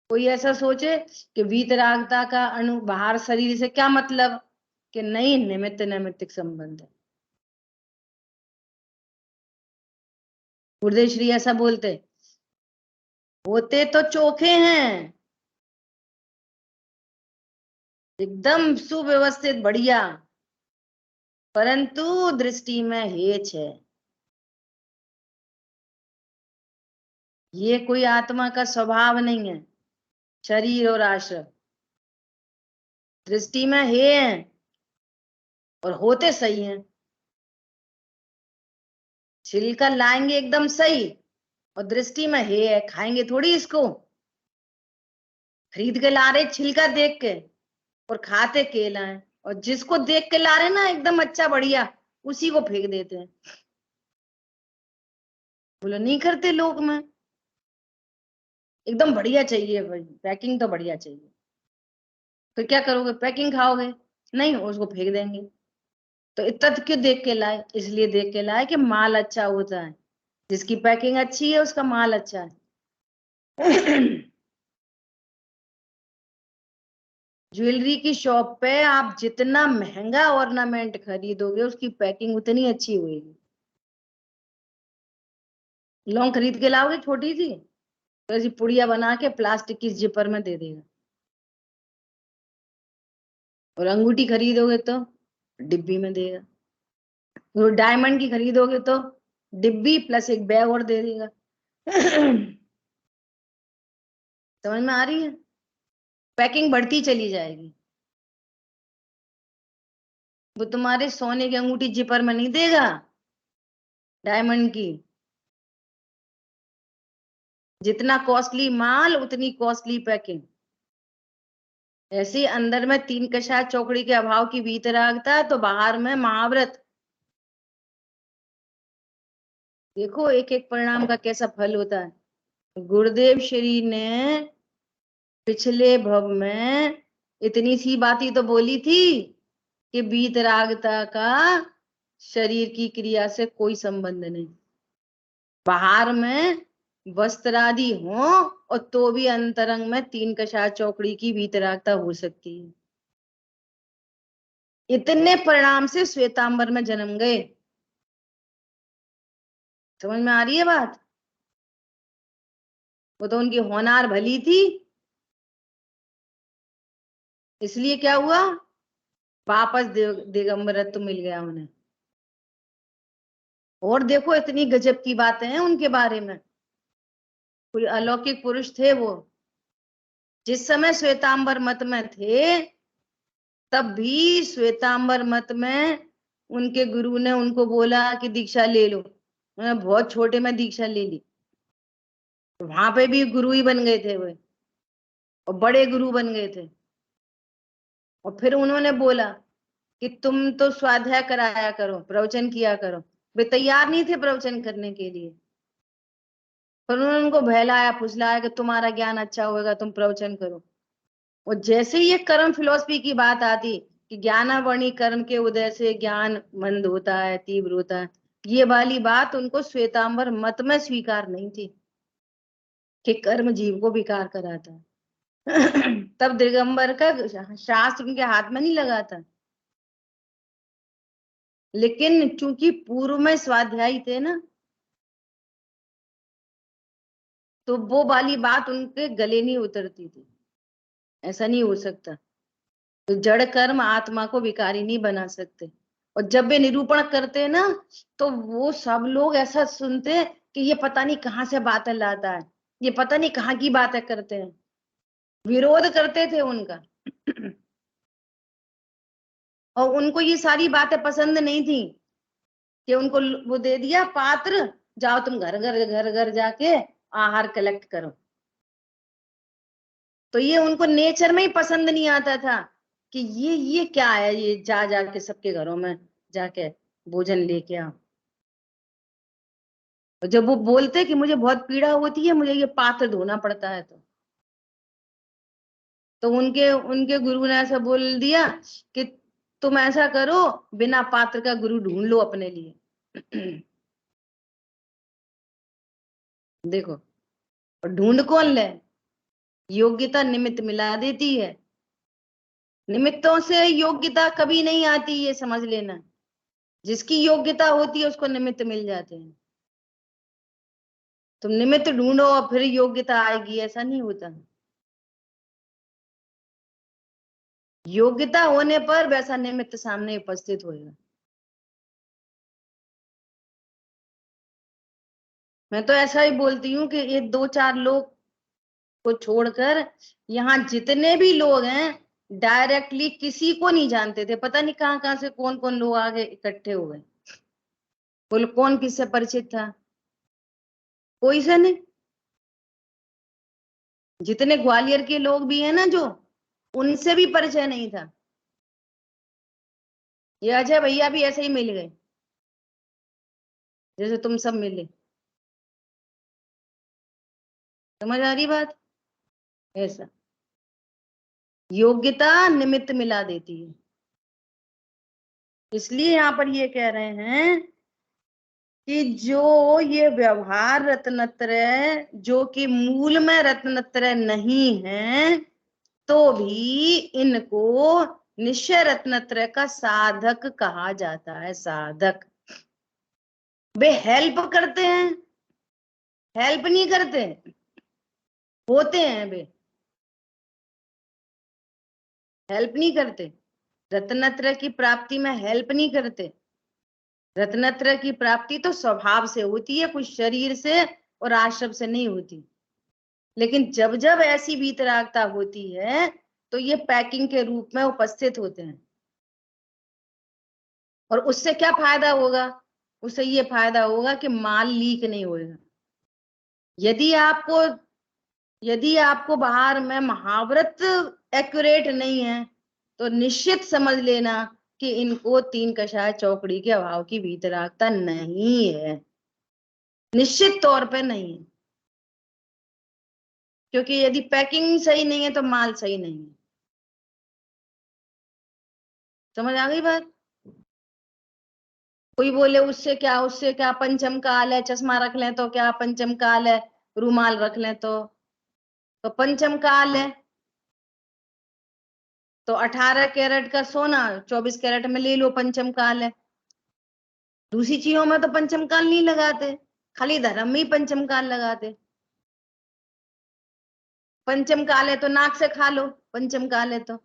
कोई ऐसा सोचे कि वीतरागता का अणु बाहर शरीर से क्या मतलब, कि नहीं, निमित्त नैमित्तिक संबंध है। गुरुदेव श्री ऐसा बोलते, होते तो चोखे हैं, एकदम सुव्यवस्थित बढ़िया, परंतु दृष्टि में हेच है। ये कोई आत्मा का स्वभाव नहीं है, शरीर और आश्रम। दृष्टि में हे हैं और होते सही हैं। छिलका लाएंगे एकदम सही, और दृष्टि में हे है, खाएंगे थोड़ी इसको। खरीद के ला रहे छिलका देख के, और खाते केला है। और जिसको देख के ला रहे ना एकदम अच्छा बढ़िया, उसी को फेंक देते हैं। बोलो नहीं करते लोग में, एकदम बढ़िया चाहिए भाई, पैकिंग तो बढ़िया चाहिए। फिर क्या करोगे? पैकिंग खाओगे? नहीं, उसको फेंक देंगे। तो इतना तो क्यों देख के लाए? इसलिए देख के लाए कि माल अच्छा होता है। जिसकी पैकिंग अच्छी है उसका माल अच्छा है। ज्वेलरी की शॉप पे आप जितना महंगा ऑर्नामेंट खरीदोगे उसकी पैकिंग उतनी अच्छी होगी। लौंग खरीद के लाओगे छोटी सी, तो ऐसी पुड़िया बना के प्लास्टिक की जिपर में दे देगा। और अंगूठी खरीदोगे तो डिब्बी में देगा। और डायमंड की खरीदोगे तो डिब्बी प्लस एक बैग और दे देगा। समझ में आ रही है? पैकिंग बढ़ती चली जाएगी। वो तुम्हारे सोने की अंगूठी जिपर में नहीं देगा, डायमंड की। जितना कॉस्टली माल उतनी कॉस्टली पैकिंग। ऐसे ही अंदर में तीन कषाय चौकड़ी के अभाव की वीतरागता, तो बाहर में महाव्रत। देखो एक एक परिणाम का कैसा फल होता है। गुरुदेव श्री ने पिछले भव में इतनी सी बात ही तो बोली थी कि वीतरागता का शरीर की क्रिया से कोई संबंध नहीं। बाहर में वस्त्रादि हो और तो भी अंतरंग में तीन कषाय चौकड़ी की वीतरागता हो सकती है। इतने परिणाम से श्वेतांबर में जन्म गए। समझ में आ रही है बात? वो तो उनकी होनार भली थी, इसलिए क्या हुआ, वापस दिगंबरत्व मिल गया उन्हें। और देखो इतनी गजब की बातें हैं उनके बारे में, कोई अलौकिक पुरुष थे वो। जिस समय श्वेतांबर मत में थे, तब भी श्वेतांबर मत में उनके गुरु ने उनको बोला कि दीक्षा ले लो। उन्होंने बहुत छोटे में दीक्षा ले ली, तो वहां पे भी गुरु ही बन गए थे वे, और बड़े गुरु बन गए थे। और फिर उन्होंने बोला कि तुम तो स्वाध्याय कराया करो, प्रवचन किया करो। वे तैयार नहीं थे प्रवचन करने के लिए, पर उन्होंने उनको बहलाया फुसलाया कि तुम्हारा ज्ञान अच्छा होगा, तुम प्रवचन करो। और जैसे ही ये कर्म फिलोसफी की बात आती कि ज्ञानावरणी कर्म के उदय से ज्ञान मंद होता है, तीव्र होता है, ये वाली बात उनको श्वेतांबर मत में स्वीकार नहीं थी कि कर्म जीव को विकार कराता है। तब दिगंबर का शास्त्र उनके हाथ में नहीं लगा था, लेकिन चूंकि पूर्व में स्वाध्यायी थे ना, तो वो वाली बात उनके गले नहीं उतरती थी। ऐसा नहीं हो सकता, तो जड़ कर्म आत्मा को विकारी नहीं बना सकते। और जब वे निरूपण करते ना, तो वो सब लोग ऐसा सुनते कि ये पता नहीं कहाँ से बातें लाता है, ये पता नहीं कहाँ की बातें करते हैं, विरोध करते थे उनका। और उनको ये सारी बातें पसंद नहीं थी कि उनको वो दे दिया पात्र, जाओ तुम घर घर घर घर जाके आहार कलेक्ट करो। तो ये उनको नेचर में ही पसंद नहीं आता था कि ये क्या है, ये जा जाके सबके घरों में जाके भोजन लेके आओ। और जब वो बोलते कि मुझे बहुत पीड़ा होती है, मुझे ये पात्र धोना पड़ता है, तो उनके उनके गुरु ने ऐसा बोल दिया कि तुम ऐसा करो, बिना पात्र का गुरु ढूंढ लो अपने लिए। देखो, और ढूंढ कौन ले, योग्यता निमित्त मिला देती है। निमित्तों से योग्यता कभी नहीं आती, ये समझ लेना। जिसकी योग्यता होती है उसको निमित्त मिल जाते हैं। तुम निमित्त ढूंढो और फिर योग्यता आएगी, ऐसा नहीं होता। योग्यता होने पर वैसा निमित्त सामने उपस्थित होएगा। मैं तो ऐसा ही बोलती हूँ कि ये दो चार लोग को छोड़कर यहाँ जितने भी लोग हैं डायरेक्टली किसी को नहीं जानते थे, पता नहीं कहाँ कहाँ से कौन कौन लोग आगे इकट्ठे हो गए। बोलो कौन किससे परिचित था, कोई से नहीं। जितने ग्वालियर के लोग भी हैं ना, जो उनसे भी परिचय नहीं था। ये अजय भैया भी ऐसे ही मिल गए जैसे तुम सब मिले। समझ आ रही बात? ऐसा योग्यता निमित्त मिला देती है। इसलिए यहाँ पर ये कह रहे हैं कि जो ये व्यवहार रत्नत्रय जो कि मूल में रत्नत्रय नहीं है, तो भी इनको निश्चय रत्नत्रय का साधक कहा जाता है। साधक वे हेल्प करते हैं, हेल्प नहीं करते, होते हैं वे, हेल्प नहीं करते। रत्नत्रय की प्राप्ति में हेल्प नहीं करते। रत्नत्रय की प्राप्ति तो स्वभाव से होती है, कुछ शरीर से और आश्रम से नहीं होती। लेकिन जब जब ऐसी वीतरागता होती है, तो ये पैकिंग के रूप में उपस्थित होते हैं। और उससे क्या फायदा होगा? उससे ये फायदा होगा कि माल लीक नहीं होगा। यदि आपको यदि आपको बाहर में महाव्रत एक्यूरेट नहीं है, तो निश्चित समझ लेना कि इनको तीन कषाय चौकड़ी के अभाव की वीतरागता नहीं है, निश्चित तौर पे नहीं है। क्योंकि यदि पैकिंग सही नहीं है तो माल सही नहीं है। समझ आ गई बात? कोई बोले उससे क्या पंचम काल है, चश्मा रख लें तो क्या पंचम काल है, रूमाल रख लें तो पंचम काल है। तो 18 कैरेट का सोना 24 कैरेट में ले लो, पंचम काल है। दूसरी चीजों में तो पंचम काल नहीं लगाते, खाली धर्म में ही पंचम काल लगाते। पंचम काल है तो नाक से खा लो, पंचम काल है तो।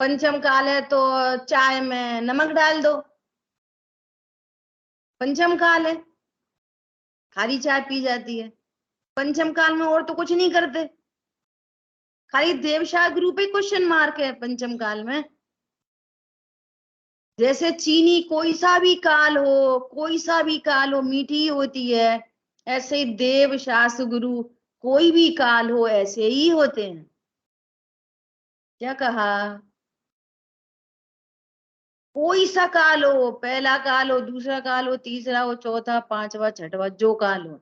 पंचम काल है तो चाय में नमक डाल दो, पंचम काल है, खाली चाय पी जाती है। पंचम काल में और तो कुछ नहीं करते, खाली देवशाह गुरु पे क्वेश्चन मार्क है पंचम काल में। जैसे चीनी कोई सा भी काल हो, कोई सा भी काल हो मीठी होती है, ऐसे ही देव शास्त्र गुरु कोई भी काल हो ऐसे ही होते हैं। क्या कहा? कोई सा काल हो, पहला काल हो, दूसरा काल हो, तीसरा हो, चौथा, पांचवा, छठवा, जो काल हो,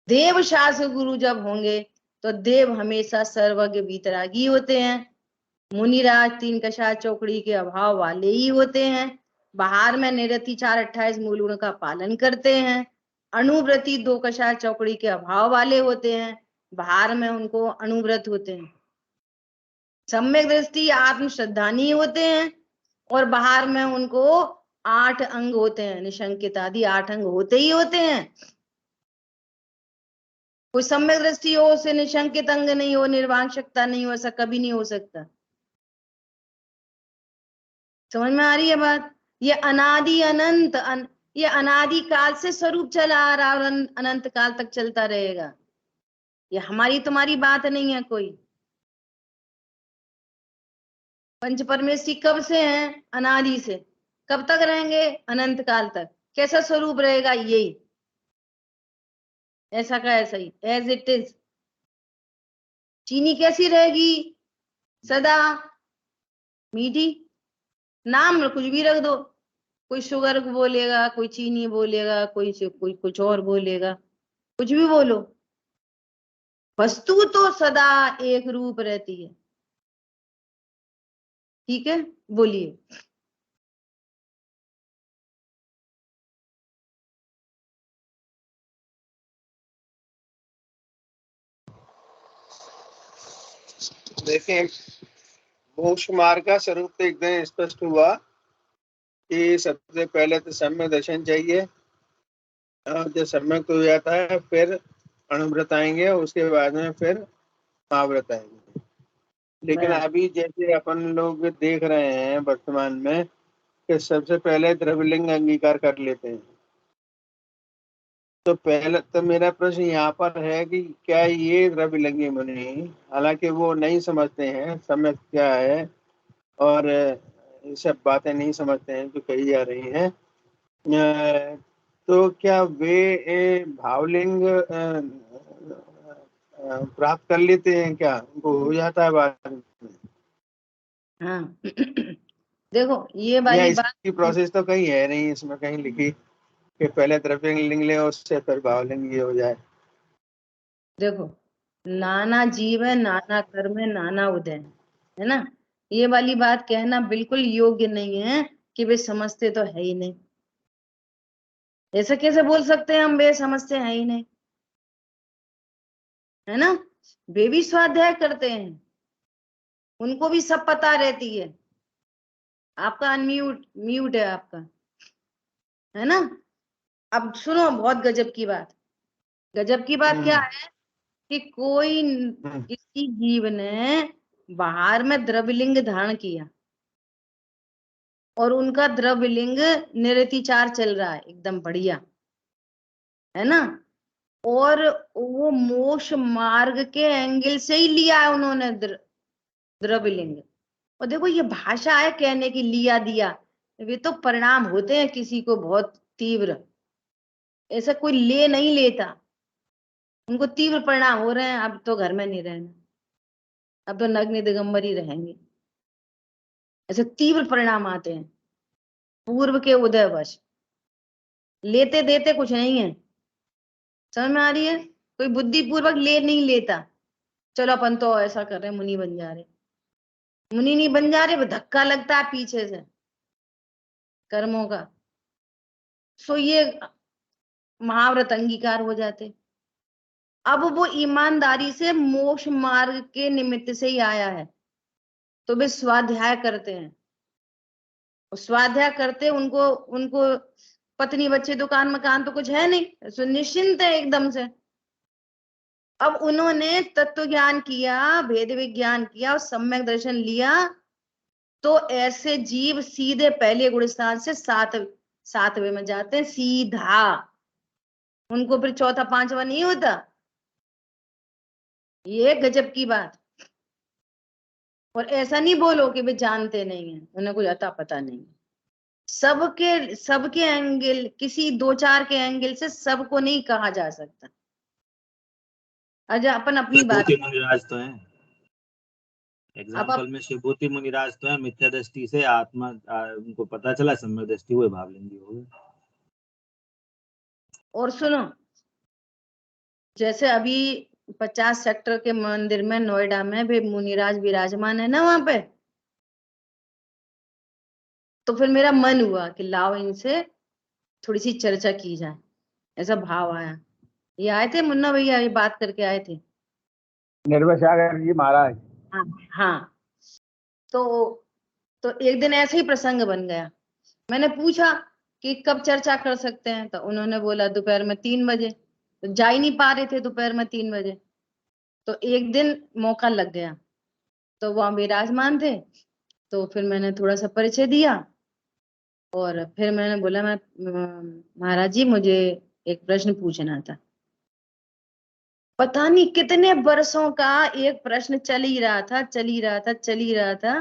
देव शास्त्र गुरु जब होंगे तो देव हमेशा सर्वज्ञ वीतरागी होते हैं। मुनिराज तीन कषाय चौकड़ी के अभाव वाले ही होते हैं। बाहर में निरति 428 मूल गुण का पालन करते हैं। अणुव्रति 2 कषाय चौकड़ी के अभाव वाले होते हैं, बाहर में उनको अणुव्रत होते हैं। सम्यक दृष्टि आत्म श्रद्धानी होते हैं और बाहर में उनको 8 अंग होते हैं, निशंकित आदि 8 अंग होते ही होते हैं। कोई सम्यक दृष्टि हो उसे निशंकित अंग नहीं हो, निर्वांशकता नहीं हो, ऐसा कभी नहीं हो सकता। समझ में आ रही है बात? ये अनादि अनंत ये अनादि काल से स्वरूप चला आ रहा और अनंत काल तक चलता रहेगा। ये हमारी तुम्हारी बात नहीं है कोई। पंच परमेश्वरी कब से हैं? अनादि से। कब तक रहेंगे? अनंत काल तक। कैसा स्वरूप रहेगा? यही, ऐसा का ऐसा ही, एज इट इज। चीनी कैसी रहेगी? सदा मीठी। नाम कुछ भी रख दो, कोई शुगर बोलेगा, कोई चीनी बोलेगा, कोई कुछ और बोलेगा, कुछ भी बोलो, वस्तु तो सदा एक रूप रहती है। ठीक है, बोलिए। देखिए, मोक्ष मार्ग का स्वरूप तो एकदम स्पष्ट हुआ कि सबसे पहले तो सम्यक दर्शन चाहिए, और जब सम्यक तो हो जाता है फिर अणुव्रत आएंगे, उसके बाद में फिर महाव्रत आएंगे। लेकिन अभी जैसे अपन लोग देख रहे हैं वर्तमान में कि सबसे पहले द्रव्यलिंग अंगीकार कर लेते हैं। तो पहले तो मेरा प्रश्न यहाँ पर है कि क्या ये द्रव्यलिंगी मुनि, हालांकि वो नहीं समझते हैं समय क्या है और ये सब बातें नहीं समझते हैं जो कही जा रही हैं, तो क्या वे भावलिंग प्राप्त कर लेते हैं? क्या उनको हो जाता है बाद में? हाँ देखो ये या वाली बात, इसकी प्रोसेस तो कहीं है नहीं इसमें कहीं लिखी कि पहले द्रव्यलिंग ले उससे फिर भावलिंग ये हो जाए? देखो नाना जीव है, नाना कर्म है, नाना उदय है ना। ये वाली बात कहना बिल्कुल योग्य नहीं है कि वे समझते तो है ही नहीं। ऐसा कैसे बोल सकते हैं हम, वे समझते हैं ही नहीं, है ना। वे भी स्वाध्याय करते हैं, उनको भी सब पता रहती है। आपका अनम्यूट म्यूट है आपका, है ना। अब सुनो बहुत गजब की बात। गजब की बात क्या है कि कोई किसी जीव ने बाहर में द्रव्यलिंग धारण किया और उनका द्रव्यलिंग निरतिचार चल रहा है एकदम बढ़िया, है ना। और वो मोक्ष मार्ग के एंगल से ही लिया है उन्होंने द्रव्यलिंग। और देखो ये भाषा है कहने की, लिया दिया, वे तो परिणाम होते हैं किसी को बहुत तीव्र, ऐसा कोई ले नहीं लेता। उनको तीव्र परिणाम हो रहे हैं, अब तो घर में नहीं रहना, अब तो नग्न दिगंबर ही रहेंगे, ऐसे तीव्र परिणाम आते हैं पूर्व के उदयवश। लेते देते कुछ नहीं है, समझ में आ रही है। कोई बुद्धि पूर्वक ले नहीं लेता, चलो अपन तो ऐसा कर रहे हैं, मुनि बन जा रहे। मुनि नहीं बन जा रहे, वो धक्का लगता है पीछे से कर्मों का, सो ये महाव्रत अंगीकार हो जाते। अब वो ईमानदारी से मोक्ष मार्ग के निमित्त से ही आया है, तो वे स्वाध्याय करते हैं। और स्वाध्याय करते उनको उनको पत्नी बच्चे दुकान मकान तो कुछ है नहीं, सो निश्चिंत है एकदम से। अब उन्होंने तत्व ज्ञान किया, भेद विज्ञान किया और सम्यक दर्शन लिया, तो ऐसे जीव सीधे पहले गुण स्थान से सातवें में जाते हैं सीधा। उनको फिर चौथा पांचवा नहीं होता। ये गजब की बात। और ऐसा नहीं बोलो कि वे जानते नहीं है, उन्हें कुछ अता पता नहीं। सबके एंगल, किसी दो चार के एंगल से सबको नहीं कहा जा सकता। आज अपन अपनी बात, मुनिराज तो है, एग्जाम्पल में शिवभूति मुनिराज तो है, मिथ्या दृष्टि से आत्मा उनको पता चला, सम्यक दृष्टि हुए भावलिंगी हो गए। और सुनो, जैसे अभी 50 सेक्टर के मंदिर में नोएडा में भी मुनिराज विराजमान है ना वहां पे, तो फिर मेरा मन हुआ कि लाओ इनसे थोड़ी सी चर्चा की जाए, ऐसा भाव आया। ये आए थे मुन्ना भैया, ये बात करके आए थे निर्मल सागर जी महाराज। हाँ हाँ। तो एक दिन ऐसे ही प्रसंग बन गया। मैंने पूछा कि कब चर्चा कर सकते हैं, तो उन्होंने बोला दोपहर में 3 बजे। तो जा ही नहीं पा रहे थे दोपहर में 3 बजे। तो एक दिन मौका लग गया, तो वहां विराजमान थे, तो फिर मैंने थोड़ा सा परिचय दिया और फिर मैंने बोला, मैं महाराज जी मुझे एक प्रश्न पूछना था। पता नहीं कितने वर्षों का एक प्रश्न चल ही रहा था, चल ही रहा था, चल ही रहा था।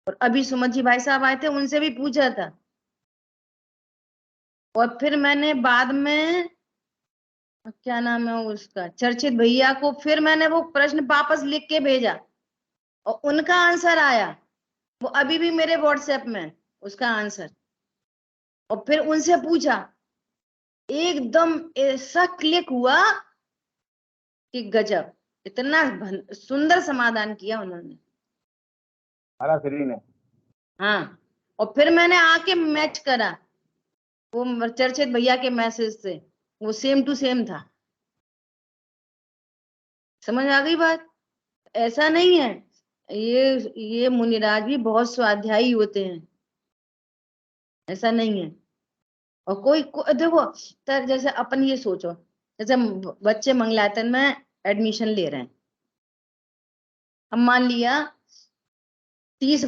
और अभी सुमन जी भाई साहब आए थे, उनसे भी पूछा था। और फिर मैंने बाद में, क्या नाम है उसका, चर्चित भैया को, फिर मैंने वो प्रश्न वापस लिख के भेजा और उनका आंसर आया। वो अभी भी मेरे व्हाट्सएप में उसका आंसर। और फिर उनसे पूछा, एकदम ऐसा क्लिक हुआ कि गजब, इतना सुंदर समाधान किया उन्होंने। श्री ने। हाँ, और फिर मैंने आके मैच करा वो चर्चित भैया के मैसेज से, वो सेम टू सेम था। समझ आ गई बात? ऐसा नहीं है, ये मुनिराज भी बहुत स्वाध्यायी होते हैं, ऐसा नहीं है। और देखो, जैसे अपन ये सोचो, जैसे बच्चे मंगलायतन में एडमिशन ले रहे हैं। अब मान लिया 30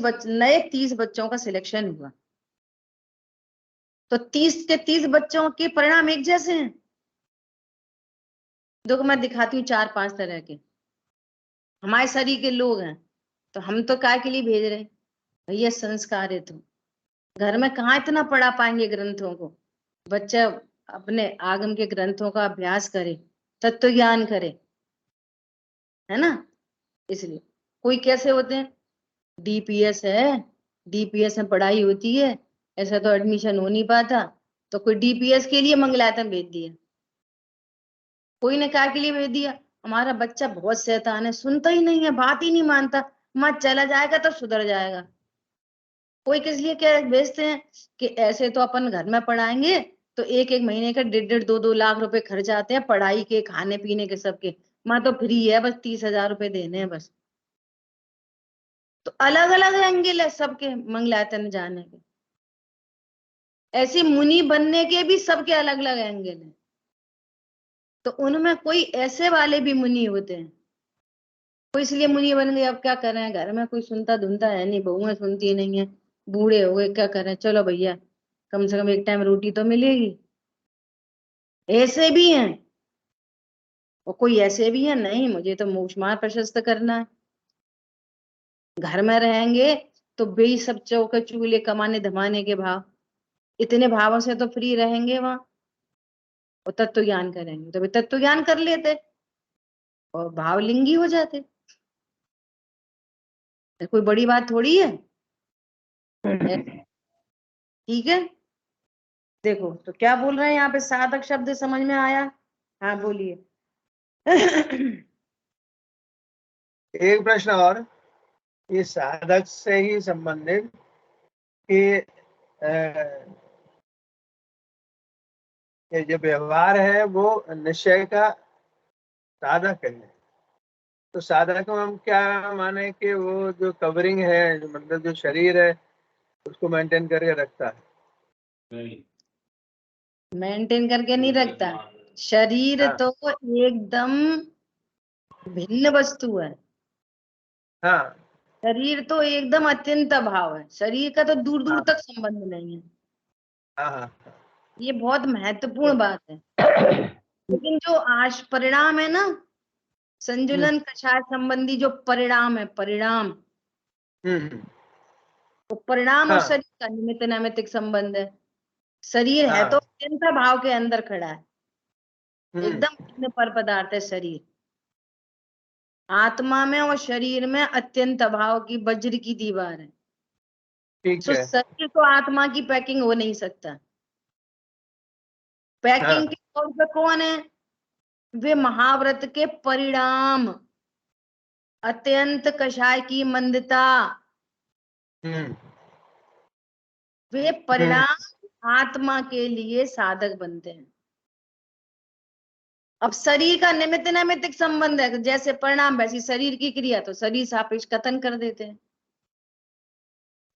बच्चों का सिलेक्शन हुआ, तो 30 के 30 बच्चों के परिणाम एक जैसे हैं? देखो मैं दिखाती हूँ 4-5 तरह के हमारे शरीर के लोग हैं। तो हम तो काय के लिए भेज रहे हैं? भैया संस्कारित हो, घर में कहाँ इतना पढ़ा पाएंगे ग्रंथों को। बच्चा अपने आगम के ग्रंथों का अभ्यास करे, तत्व ज्ञान करे, है ना। इसलिए कोई कैसे होते हैं, डीपीएस है, डीपीएस में पढ़ाई होती है, ऐसा तो एडमिशन हो नहीं पाता, तो कोई डीपीएस के लिए मंगलायतन भेज दिया, कोई ने काय के लिए भेज दिया, हमारा बच्चा बहुत शैतान है, सुनता ही नहीं है, बात ही नहीं मानता, मां चला जाएगा तो सुधर जाएगा। कोई किस लिए क्या भेजते हैं कि ऐसे तो अपन घर में पढ़ाएंगे तो 1-1 महीने का 1.5-2-2 लाख रुपए खर्च आते हैं, पढ़ाई के, खाने पीने के, सबके। मां तो फ्री है, बस 30,000 रुपए देने हैं बस। तो अलग अलग एंगल है सबके मंगलायतन जाने के। ऐसे मुनि बनने के भी सबके अलग अलग एंगल हैं। तो उनमें कोई ऐसे वाले भी मुनि होते हैं, कोई इसलिए मुनि बन गए, अब क्या करें, घर में कोई सुनता धुनता है नहीं, बहुएं सुनती नहीं है, बूढ़े हो गए, क्या करें, चलो भैया कम से कम एक टाइम रोटी तो मिलेगी। ऐसे भी हैं, और कोई ऐसे भी है नहीं, मुझे तो मोक्ष मार्ग प्रशस्त करना है। घर में रहेंगे तो बेई सब चौके चूल्हे कमाने धमाने के भाव, इतने भावों से तो फ्री रहेंगे वहां। और तत्व ज्ञान करेंगे तो तत्व ज्ञान कर लेते और भावलिंगी हो जाते। कोई बड़ी बात थोड़ी है, ठीक है। देखो तो क्या बोल रहे हैं यहाँ पे, साधक शब्द समझ में आया? हाँ बोलिए। एक प्रश्न और, ये साधक से ही संबंधित कि ये जो व्यवहार है वो निश्चय का साधक है। तो साधक में हम क्या माने कि वो जो कवरिंग है, जो मतलब जो शरीर है उसको मेंटेन करके रखता है। मेंटेन करके नहीं रखता, शरीर हाँ। तो एकदम भिन्न वस्तु है। हाँ शरीर तो एकदम अत्यंत अभाव है, शरीर का तो दूर दूर हाँ तक संबंध नहीं है। हाँ हाँ ये बहुत महत्वपूर्ण बात है। लेकिन जो आज परिणाम है ना, संजुलन कषाय संबंधी जो परिणाम है, परिणाम, हम्म, तो परिणाम और हाँ शरीर का निमित्त नैमित्तिक संबंध है। शरीर है तो हाँ अत्यंत भाव के अंदर खड़ा है, हम्म, एकदम भिन्न पर पदार्थ है शरीर। आत्मा में और शरीर में अत्यंत अभाव की वज्र की दीवार है। ठीक तो है। शरीर तो आत्मा की पैकिंग हो नहीं सकता। पैकिंग हाँ के तौर पे कौन है? वे महाव्रत के परिणाम, अत्यंत कषाय की मंदता, हम्म वे परिणाम आत्मा के लिए साधक बनते हैं। अब शरीर का निमित्त नैमित्तिक संबंध है, जैसे परिणाम वैसी शरीर की क्रिया, तो शरीर सापेक्ष कथन कर देते हैं।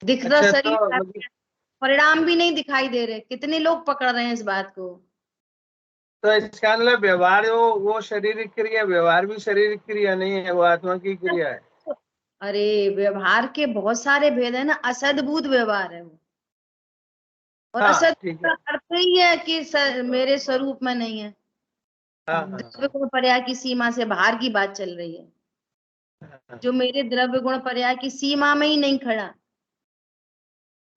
दिखता अच्छा, शरीर तो सापेक्ष, परिणाम भी नहीं दिखाई दे रहे। कितने लोग पकड़ रहे हैं इस बात को? तो इसका मतलब व्यवहार वो शारीरिक क्रिया, व्यवहार भी शारीरिक क्रिया नहीं है, वो आत्मा की क्रिया है। अरे व्यवहार के बहुत सारे भेद है ना, असद्भुत व्यवहार है वो। और हाँ असद ठीक का है। अर्थ ही है कि मेरे स्वरूप में नहीं है। हाँ द्रव्य गुण पर्याय की सीमा से बाहर की बात चल रही है। हाँ जो मेरे द्रव्य गुण पर्याय की सीमा में ही नहीं खड़ा,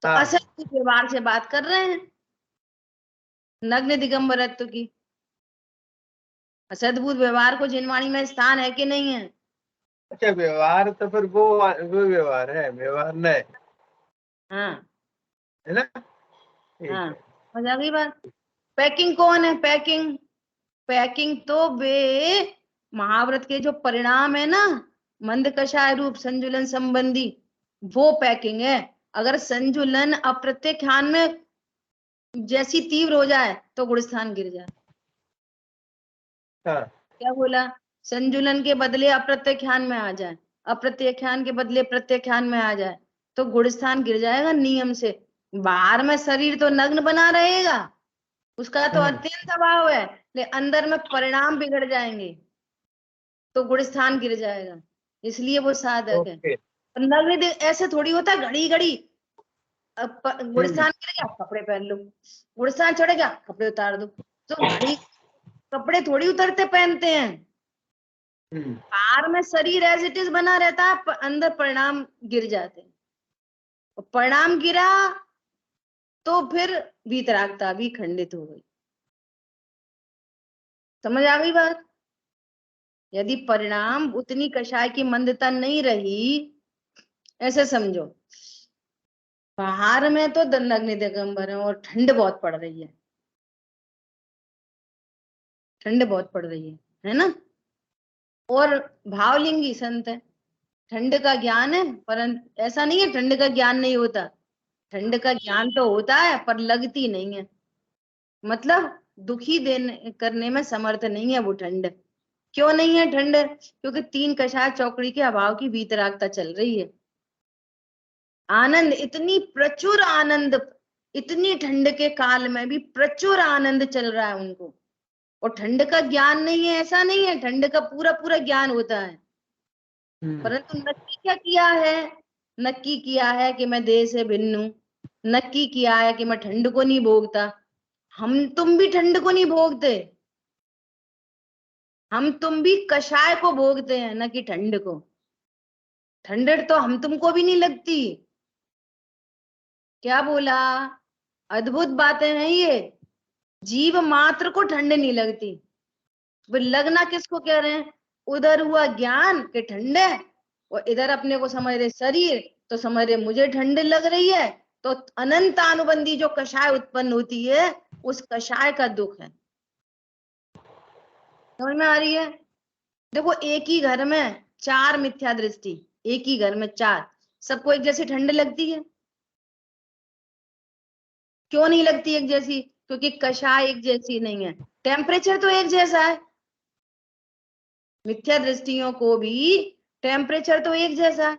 तो हाँ असद्भुत व्यवहार से बात कर रहे हैं, नग्न दिगंबरत्व की। असद्भुत व्यवहार को जिनवाणी में स्थान है कि नहीं है? अच्छा, व्यवहार तो फिर वो व्यवहार है, व्यवहार नहीं हाँ है ना। ठीक हाँ, है। समझ आ गई बात। पैकिंग कौन है? पैकिंग, पैकिंग तो वे महाव्रत के जो परिणाम है ना, मंद कषाय रूप संजुलन संबंधी, वो पैकिंग है। अगर संजुलन अप्रत्याख्यान में जैसी तीव्र हो जाए तो गुणस्थान गिर जाए। हाँ क्या बोला? संजुलन के बदले अप्रत्याख्यान में आ जाए, अप्रत्याख्यान के बदले प्रत्याख्यान में आ जाए, तो गुणस्थान गिर जाएगा नियम से। बाहर में शरीर तो नग्न बना रहेगा, उसका तो अत्यंत अभाव है, लेकिन अंदर में परिणाम बिगड़ जाएंगे तो गुणस्थान गिर जाएगा। इसलिए वो साधक है। ओके। और नग्न ऐसे थोड़ी होता, घड़ी घड़ी गुणस्थान गिर गया कपड़े पहन लो, गुणस्थान चढ़ गया कपड़े उतार दो। तो घड़ी कपड़े थोड़ी उतरते पहनते हैं। बाहर में शरीर एज इट इज बना रहता है, अंदर परिणाम गिर जाते हैं। और परिणाम गिरा तो फिर वीतरागता भी खंडित हो गई। समझ आ गई बात? यदि परिणाम उतनी कषाय की मंदता नहीं रही, ऐसे समझो, बाहर में तो नग्न दिगंबर है और ठंड बहुत पड़ रही है, ठंड बहुत पड़ रही है ना? और भावलिंगी संत है, ठंड का ज्ञान है, परंतु ऐसा नहीं है ठंड का ज्ञान नहीं होता, ठंड का ज्ञान तो होता है पर लगती नहीं है। मतलब दुखी देने करने में समर्थ नहीं है वो ठंड। क्यों नहीं है ठंड? क्योंकि तीन कषाय चौकड़ी के अभाव की वीतरागता चल रही है। आनंद, इतनी प्रचुर आनंद, इतनी ठंड के काल में भी प्रचुर आनंद चल रहा है उनको। और ठंड का ज्ञान नहीं है ऐसा नहीं है, ठंड का पूरा पूरा ज्ञान होता है। परंतु नक्की क्या किया है? नक्की किया है कि मैं देह से भिन्न हूं, नक्की किया है कि मैं ठंड को नहीं भोगता। हम तुम भी ठंड को नहीं भोगते, हम तुम भी कषाय को भोगते हैं, न कि ठंड को। ठंड तो हम तुमको भी नहीं लगती। क्या बोला? अद्भुत बातें हैं ये। जीव मात्र को ठंड नहीं लगती। वो लगना किसको कह रहे हैं? उधर हुआ ज्ञान के ठंड है, और इधर अपने को समझ रहे शरीर, तो समझ रहे मुझे ठंड लग रही है। तो अनंत अनुबंधी जो कषाय उत्पन्न होती है, उस कषाय का दुख है। समझ में आ रही है? देखो, एक ही घर में चार मिथ्या दृष्टि, एक ही घर में चार, सबको एक जैसी ठंड लगती है? क्यों नहीं लगती एक जैसी? क्योंकि कषाय एक जैसी नहीं है, टेम्परेचर तो एक जैसा है। मिथ्या दृष्टियों को भी टेम्परेचर तो एक जैसा है।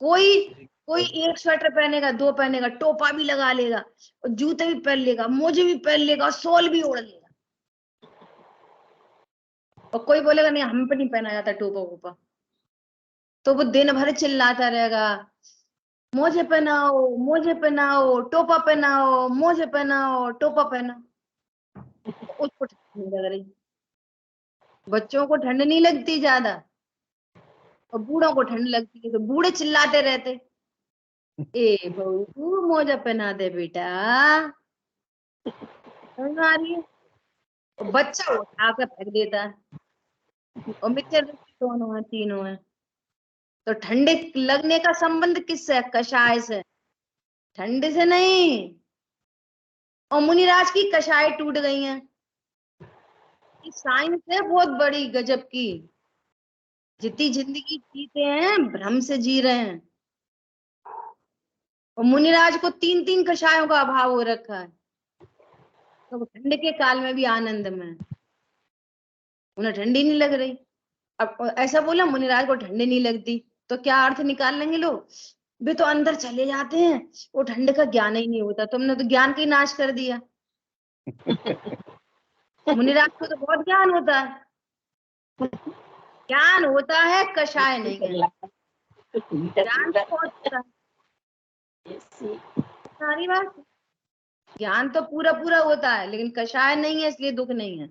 कोई कोई एक स्वेटर पहनेगा, 2 पहनेगा, टोपा भी लगा लेगा, और जूते भी पहन लेगा, मोजे भी पहन लेगा, और शॉल भी ओढ़ लेगा, और कोई बोलेगा नहीं हम पे नहीं पहना जाता टोपा वोपा, तो वो दिन भर चिल्लाता रहेगा, मोजे पहनाओ, मोजे पहनाओ, टोपा पहनाओ, मोजे पहनाओ, टोपा पहनाओ। उसको ठंड नहीं लग रही, बच्चों को ठंड नहीं लगती ज्यादा, और बूढ़ों को ठंड लगती है, तो बूढ़े चिल्लाते रहते, ए बहू मोजा पहना दे बेटा, समझ आ रही है? और बच्चा उठा कर फेंक देता है, और मिक्सर दोनों है, तीनों है। तो ठंडे लगने का संबंध किससे है? कषाय से, ठंड से नहीं। और मुनिराज की कषाय टूट गई हैं। साइंस है बहुत बड़ी गजब की, जितनी जिंदगी जीते हैं भ्रम से जी रहे हैं। और मुनिराज को 3-3 कषायों का अभाव हो रखा है, तो ठंड के काल में भी आनंद में है। उन्हें ठंडी नहीं लग रही। अब ऐसा बोला मुनिराज को ठंडी नहीं लगती, तो क्या अर्थ निकाल लेंगे लोग, वे तो अंदर चले जाते हैं, वो ठंड का ज्ञान ही नहीं होता। तुमने तो ज्ञान का ही नाश कर दिया। मुनिराज को तो बहुत ज्ञान होता है, ज्ञान होता है, कषाय नहीं है। ज्ञान तो बहुत होता है, सारी बात, ज्ञान तो पूरा पूरा होता है, लेकिन कषाय नहीं है, इसलिए दुख नहीं है।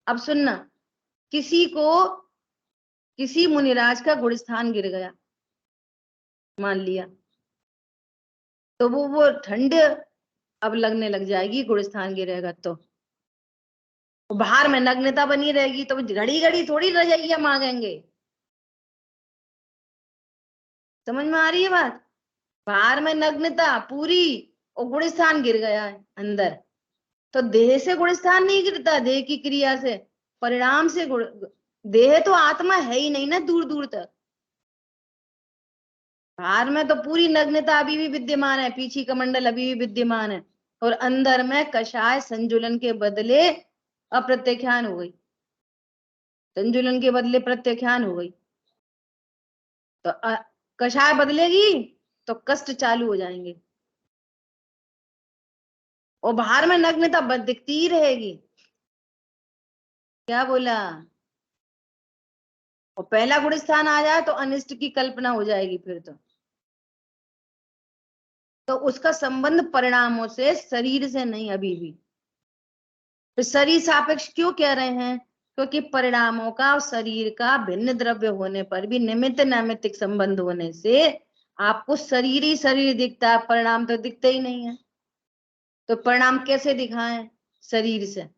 अब सुनना, किसी मुनिराज का गुणस्थान गिर गया, मान लिया, तो वो ठंड अब लगने लग जाएगी, गुणस्थान गिरेगा तो बाहर में नग्नता बनी रहेगी, तो घड़ी घड़ी थोड़ी रजाइया मांगेंगे। समझ में आ रही है बात? बाहर में नग्नता पूरी, और गुणस्थान गिर गया है अंदर, तो देह से गुणस्थान नहीं गिरता, देह की क्रिया से, परिणाम से देह तो आत्मा है ही नहीं ना दूर दूर तक। बाहर में तो पूरी नग्नता अभी भी विद्यमान है, पीछे कमंडल अभी भी विद्यमान है, और अंदर में कषाय संजुलन के बदले अप्रत्याख्यान हो गई, संजुलन के बदले प्रत्याख्यान हो गई। तो कषाय बदलेगी तो कष्ट चालू हो जाएंगे, और बाहर में नग्नता दिखती ही रहेगी। क्या बोला? और पहला गुणस्थान आ जाए तो अनिष्ट की कल्पना हो जाएगी फिर तो उसका संबंध परिणामों से, शरीर से नहीं अभी भी। तो शरीर सापेक्ष क्यों कह रहे हैं? क्योंकि परिणामों का और शरीर का भिन्न द्रव्य होने पर भी निमित्त नैमित्तिक संबंध होने से आपको शरीर ही शरीर दिखता है, परिणाम तो दिखते ही नहीं है। तो परिणाम कैसे दिखाएं? शरीर से।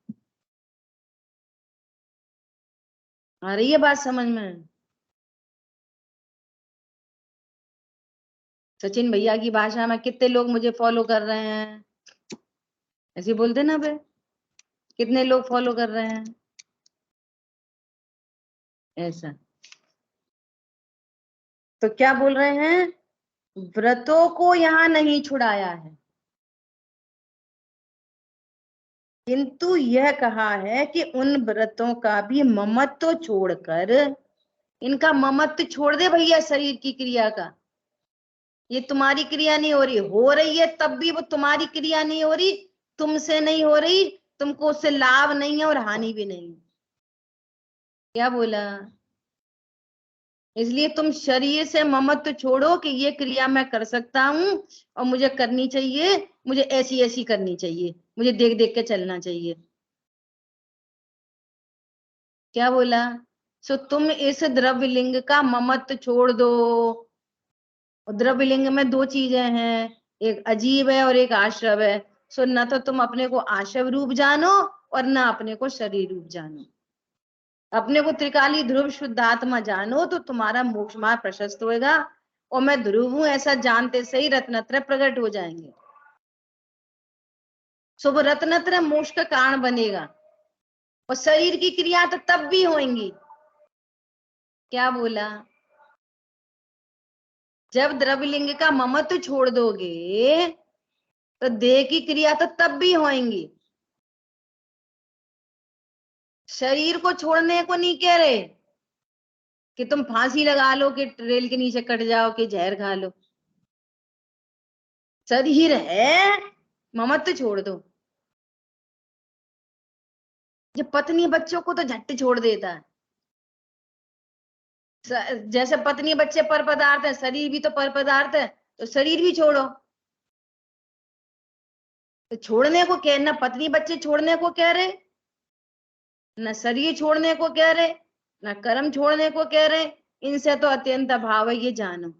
आ रही है बात समझ में? सचिन भैया की भाषा में कितने लोग मुझे फॉलो कर रहे हैं? ऐसे बोलते ना बे, कितने लोग फॉलो कर रहे हैं? ऐसा तो क्या बोल रहे हैं? व्रतों को यहाँ नहीं छुड़ाया है, किंतु यह कहा है कि उन व्रतों का भी ममत्व छोड़कर, इनका ममत्व छोड़ दे भैया, शरीर की क्रिया का। ये तुम्हारी क्रिया नहीं हो रही है तब भी वो तुम्हारी क्रिया नहीं हो रही, तुमसे नहीं हो रही, तुमको उससे लाभ नहीं है और हानि भी नहीं। क्या बोला? इसलिए तुम शरीर से ममत्व छोड़ो कि ये क्रिया मैं कर सकता हूं और मुझे करनी चाहिए, मुझे ऐसी ऐसी करनी चाहिए, मुझे देख देख के चलना चाहिए। क्या बोला? सो तुम इस द्रव्य लिंग का ममत्व छोड़ दो। द्रव्य लिंग में 2 चीजें हैं, एक अजीब है और एक आश्रव है। सो न तो तुम अपने को आश्रव रूप जानो और न अपने को शरीर रूप जानो। अपने को त्रिकाली ध्रुव शुद्ध आत्मा जानो तो तुम्हारा मोक्ष मार्ग प्रशस्त होगा, और मैं ध्रुव हूं ऐसा जानते से ही रत्नत्रय प्रकट हो जाएंगे। सो वो रत्नत्रय मोक्ष का कारण बनेगा, और शरीर की क्रिया तो तब भी होंगी। क्या बोला? जब द्रव्यलिंग का ममत्व छोड़ दोगे तो देह की क्रिया तो तब भी होंगी। शरीर को छोड़ने को नहीं कह रहे कि तुम फांसी लगा लो, कि रेल के नीचे कट जाओ, कि जहर खा लो। शरीर है, ममत्व छोड़ दो। ये पत्नी बच्चों को तो झट छोड़ देता है। जैसे पत्नी बच्चे पर पदार्थ है, शरीर भी तो पर पदार्थ है, तो शरीर भी छोड़ो। तो छोड़ने को कह, ना पत्नी बच्चे छोड़ने को कह रहे, न शरीर छोड़ने को कह रहे, न कर्म छोड़ने को कह रहे। इनसे तो अत्यंत अभाव है, ये जानो।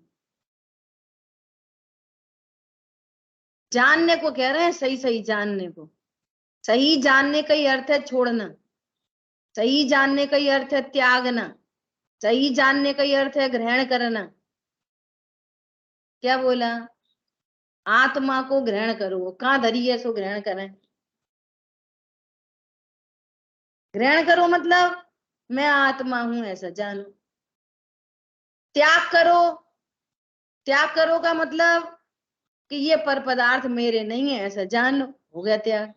जानने को कह रहे हैं, सही सही जानने को। सही जानने का ही अर्थ है छोड़ना। सही जानने का ही अर्थ है त्यागना। सही जानने का ही अर्थ है ग्रहण करना। क्या बोला? आत्मा को ग्रहण करो। कहाँ धरी है सो ग्रहण करें। ग्रहण करो मतलब मैं आत्मा हूं ऐसा जानो। त्याग करो। त्याग करो का मतलब कि ये पर पदार्थ मेरे नहीं है ऐसा जान लो। हो गया त्याग।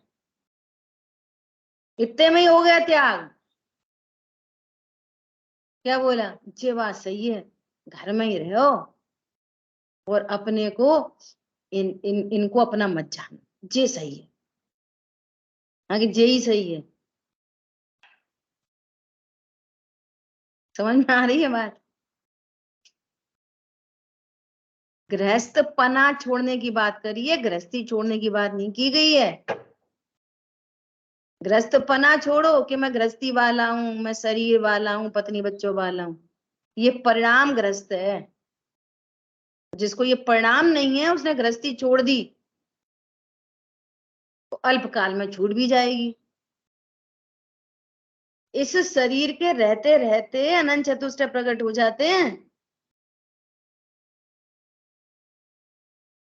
इतने में ही हो गया त्याग। क्या बोला? ये बात सही है, घर में ही रहो और अपने को इनको अपना मत जानो। ये सही है, आगे ये ही सही है। समझ में आ रही है बात? गृहस्थ पना छोड़ने की बात करी है, गृहस्थी छोड़ने की बात नहीं की गई है। गृहस्थ पना छोड़ो कि मैं गृहस्थी वाला हूं, मैं शरीर वाला हूं, पत्नी बच्चों वाला हूं। ये परिणाम ग्रस्त है। जिसको ये परिणाम नहीं है उसने गृहस्थी छोड़ दी तो अल्पकाल में छूट भी जाएगी। इस शरीर के रहते रहते अनंत चतुष्टय प्रकट हो जाते हैं।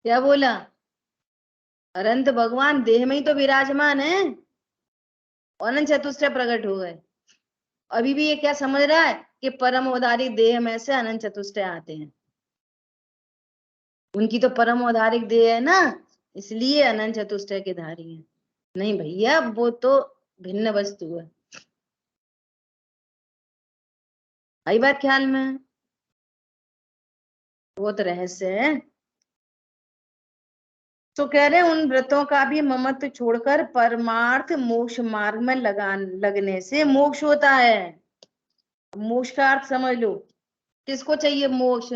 क्या बोला? अनंत भगवान देह में ही तो विराजमान है, अनंत चतुष्टय प्रकट हो गए। अभी भी ये क्या समझ रहा है कि परम औदारिक देह में से अनंत चतुष्टय आते हैं। उनकी तो परम औदारिक देह है ना, इसलिए अनंत चतुष्टय के धारी है। नहीं भैया, वो तो भिन्न वस्तु है। आई बात ख्याल में? वो तो रहस्य है। तो कह रहे हैं उन व्रतों का भी ममत्व छोड़कर परमार्थ मोक्ष मार्ग में लगने से मोक्ष होता है। मोक्ष का अर्थ समझ लो। किसको चाहिए मोक्ष?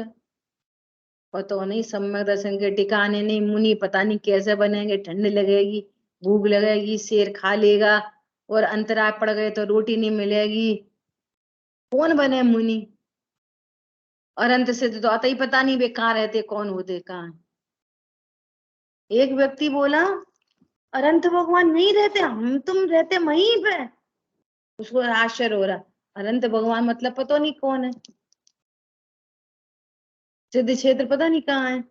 पता नहीं, सम्यक दर्शन के ठिकाने नहीं, मुनि पता नहीं कैसे बनेंगे, ठंड लगेगी, भूख लगेगी, शेर खा लेगा, और अंतराय पड़ गए तो रोटी नहीं मिलेगी। कौन बने मुनि? और अंत से तो आता ही पता नहीं वे कहाँ रहते, कौन होते कहाँ। एक व्यक्ति बोला अनंत भगवान नहीं रहते, हम तुम रहते वहीं पे। उसको आश्चर्य हो रहा, अनंत भगवान मतलब पता नहीं कौन है, सिद्ध क्षेत्र पता नहीं कहाँ है।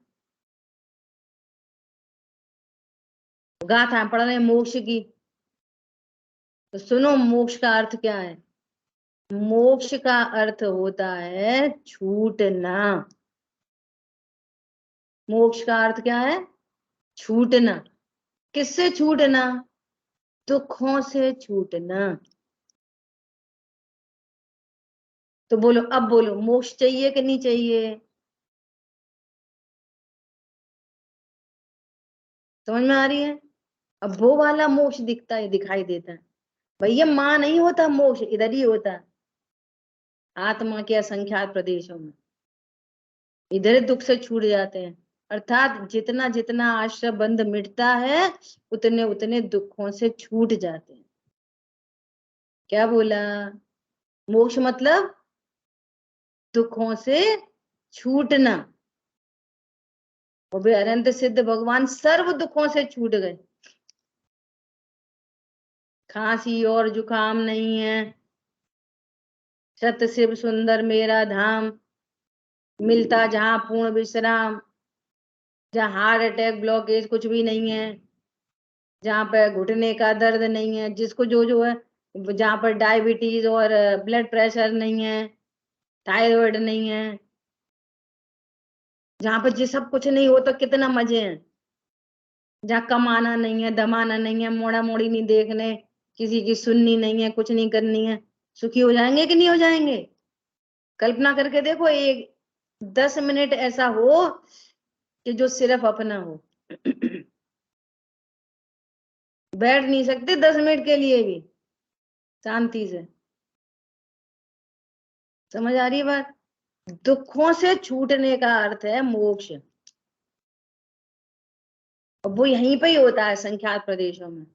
गाथा पढ़ रहे मोक्ष की, तो सुनो मोक्ष का अर्थ क्या है। मोक्ष का अर्थ होता है छूटना। मोक्ष का अर्थ क्या है? छूटना। किससे छूटना? दुखों से छूटना। तो बोलो, अब बोलो, मोक्ष चाहिए कि नहीं चाहिए? समझ में आ रही है? अब वो वाला मोक्ष दिखता है, दिखाई देता है। भैया मां नहीं होता मोक्ष, इधर ही होता है, आत्मा के असंख्यात प्रदेशों में। इधर दुख से छूट जाते हैं। अर्थात जितना जितना आश्रय बंध मिटता है उतने उतने दुखों से छूट जाते हैं। क्या बोला? मोक्ष मतलब दुखों से छूटना। और वे अनंत सिद्ध भगवान सर्व दुखों से छूट गए। खांसी और जुकाम नहीं है, सत शिव सुंदर मेरा धाम, मिलता जहां पूर्ण विश्राम, जहाँ हार्ट अटैक ब्लॉकेज कुछ भी नहीं है, जहाँ पे घुटने का दर्द नहीं है, जिसको जो जो है, जहाँ पर डायबिटीज और ब्लड प्रेशर नहीं है, थायराइड नहीं है, जहाँ पर ये सब कुछ नहीं हो तो कितना मजे हैं। जहाँ कमाना नहीं है, दमाना नहीं है, मोड़ा मोड़ी नहीं देखने, किसी की सुननी नहीं है, कुछ नहीं करनी है, सुखी हो जाएंगे कि नहीं हो जाएंगे? कल्पना करके देखो, एक 10 मिनट ऐसा हो कि जो सिर्फ अपना हो, बैठ नहीं सकते 10 मिनट के लिए भी शांति से। समझ आ रही है बात? दुखों से छूटने का अर्थ है मोक्ष, और वो यहीं पे ही होता है संख्यात प्रदेशों में।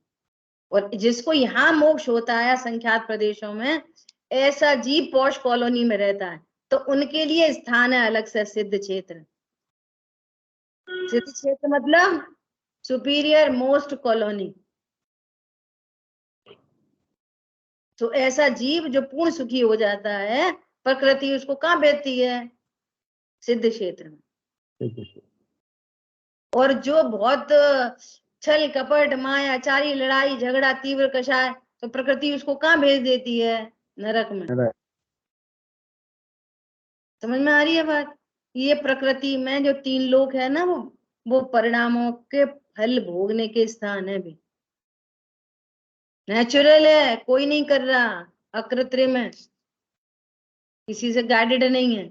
और जिसको यहाँ मोक्ष होता है संख्यात प्रदेशों में, ऐसा जीव पॉश कॉलोनी में रहता है, तो उनके लिए स्थान है अलग से सिद्ध क्षेत्र। सिद्ध क्षेत्र मतलब सुपीरियर मोस्ट कॉलोनी। तो ऐसा जीव जो पूर्ण सुखी हो जाता है, प्रकृति उसको कहाँ भेजती है? सिद्ध क्षेत्र में। और जो बहुत छल कपट माया चारी लड़ाई झगड़ा तीव्र कषाय, तो प्रकृति उसको कहाँ भेज देती है? नरक में। समझ में आ रही है बात? ये प्रकृति में जो 3 लोक है ना, वो परिणामों के फल भोगने के स्थान है भी। नेचुरल है, कोई नहीं कर रहा, अकृत्रिम है, किसी से गाइडेड नहीं है,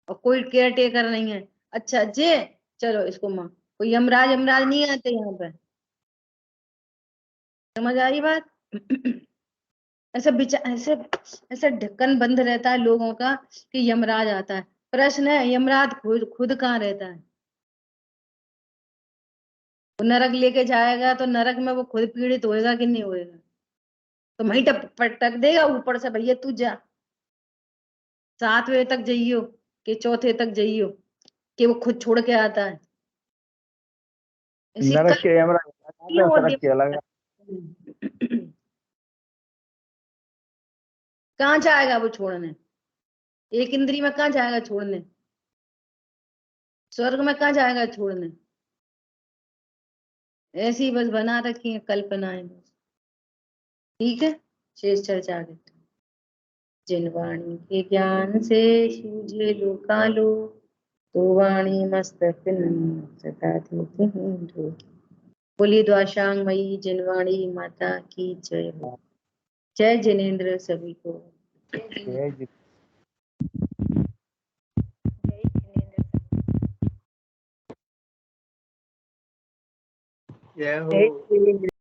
और कोई केयर टेकर नहीं है। अच्छा जे चलो इसको मां, कोई यमराज नहीं आते यहाँ पे। समझ आ रही बात? ऐसा ऐसा ढक्कन बंद रहता है लोगों का कि यमराज आता है। प्रश्न है, यमराज खुद कहाँ रहता है? वो नरक लेके जाएगा तो नरक में वो खुद पीड़ित होएगा कि नहीं होएगा? तो वहीं पटक देगा ऊपर से, भैया तू जा, 7वें तक जाइयो कि 4थे तक जाइयो, कि वो खुद छोड़ के आता है। इसी नरक के यमराज के अलग। कहाँ जाएगा वो छोड़ने? एक इंद्री में कहाँ जाएगा छोड़ने? स्वर्ग में कहाँ जाएगा छोड़ने? ऐसी बस बना रखी है कल्पनाएं बस। ठीक है, शेष चर्चा आगे। जिन वाणी के ज्ञान से सूझे लोकालो, तो वाणी मस्तक सदा देते हैं। बोली द्वाशांग मई जिनवाणी माता की जय हो। जय जिनेन्द्र सभी को। जय हो।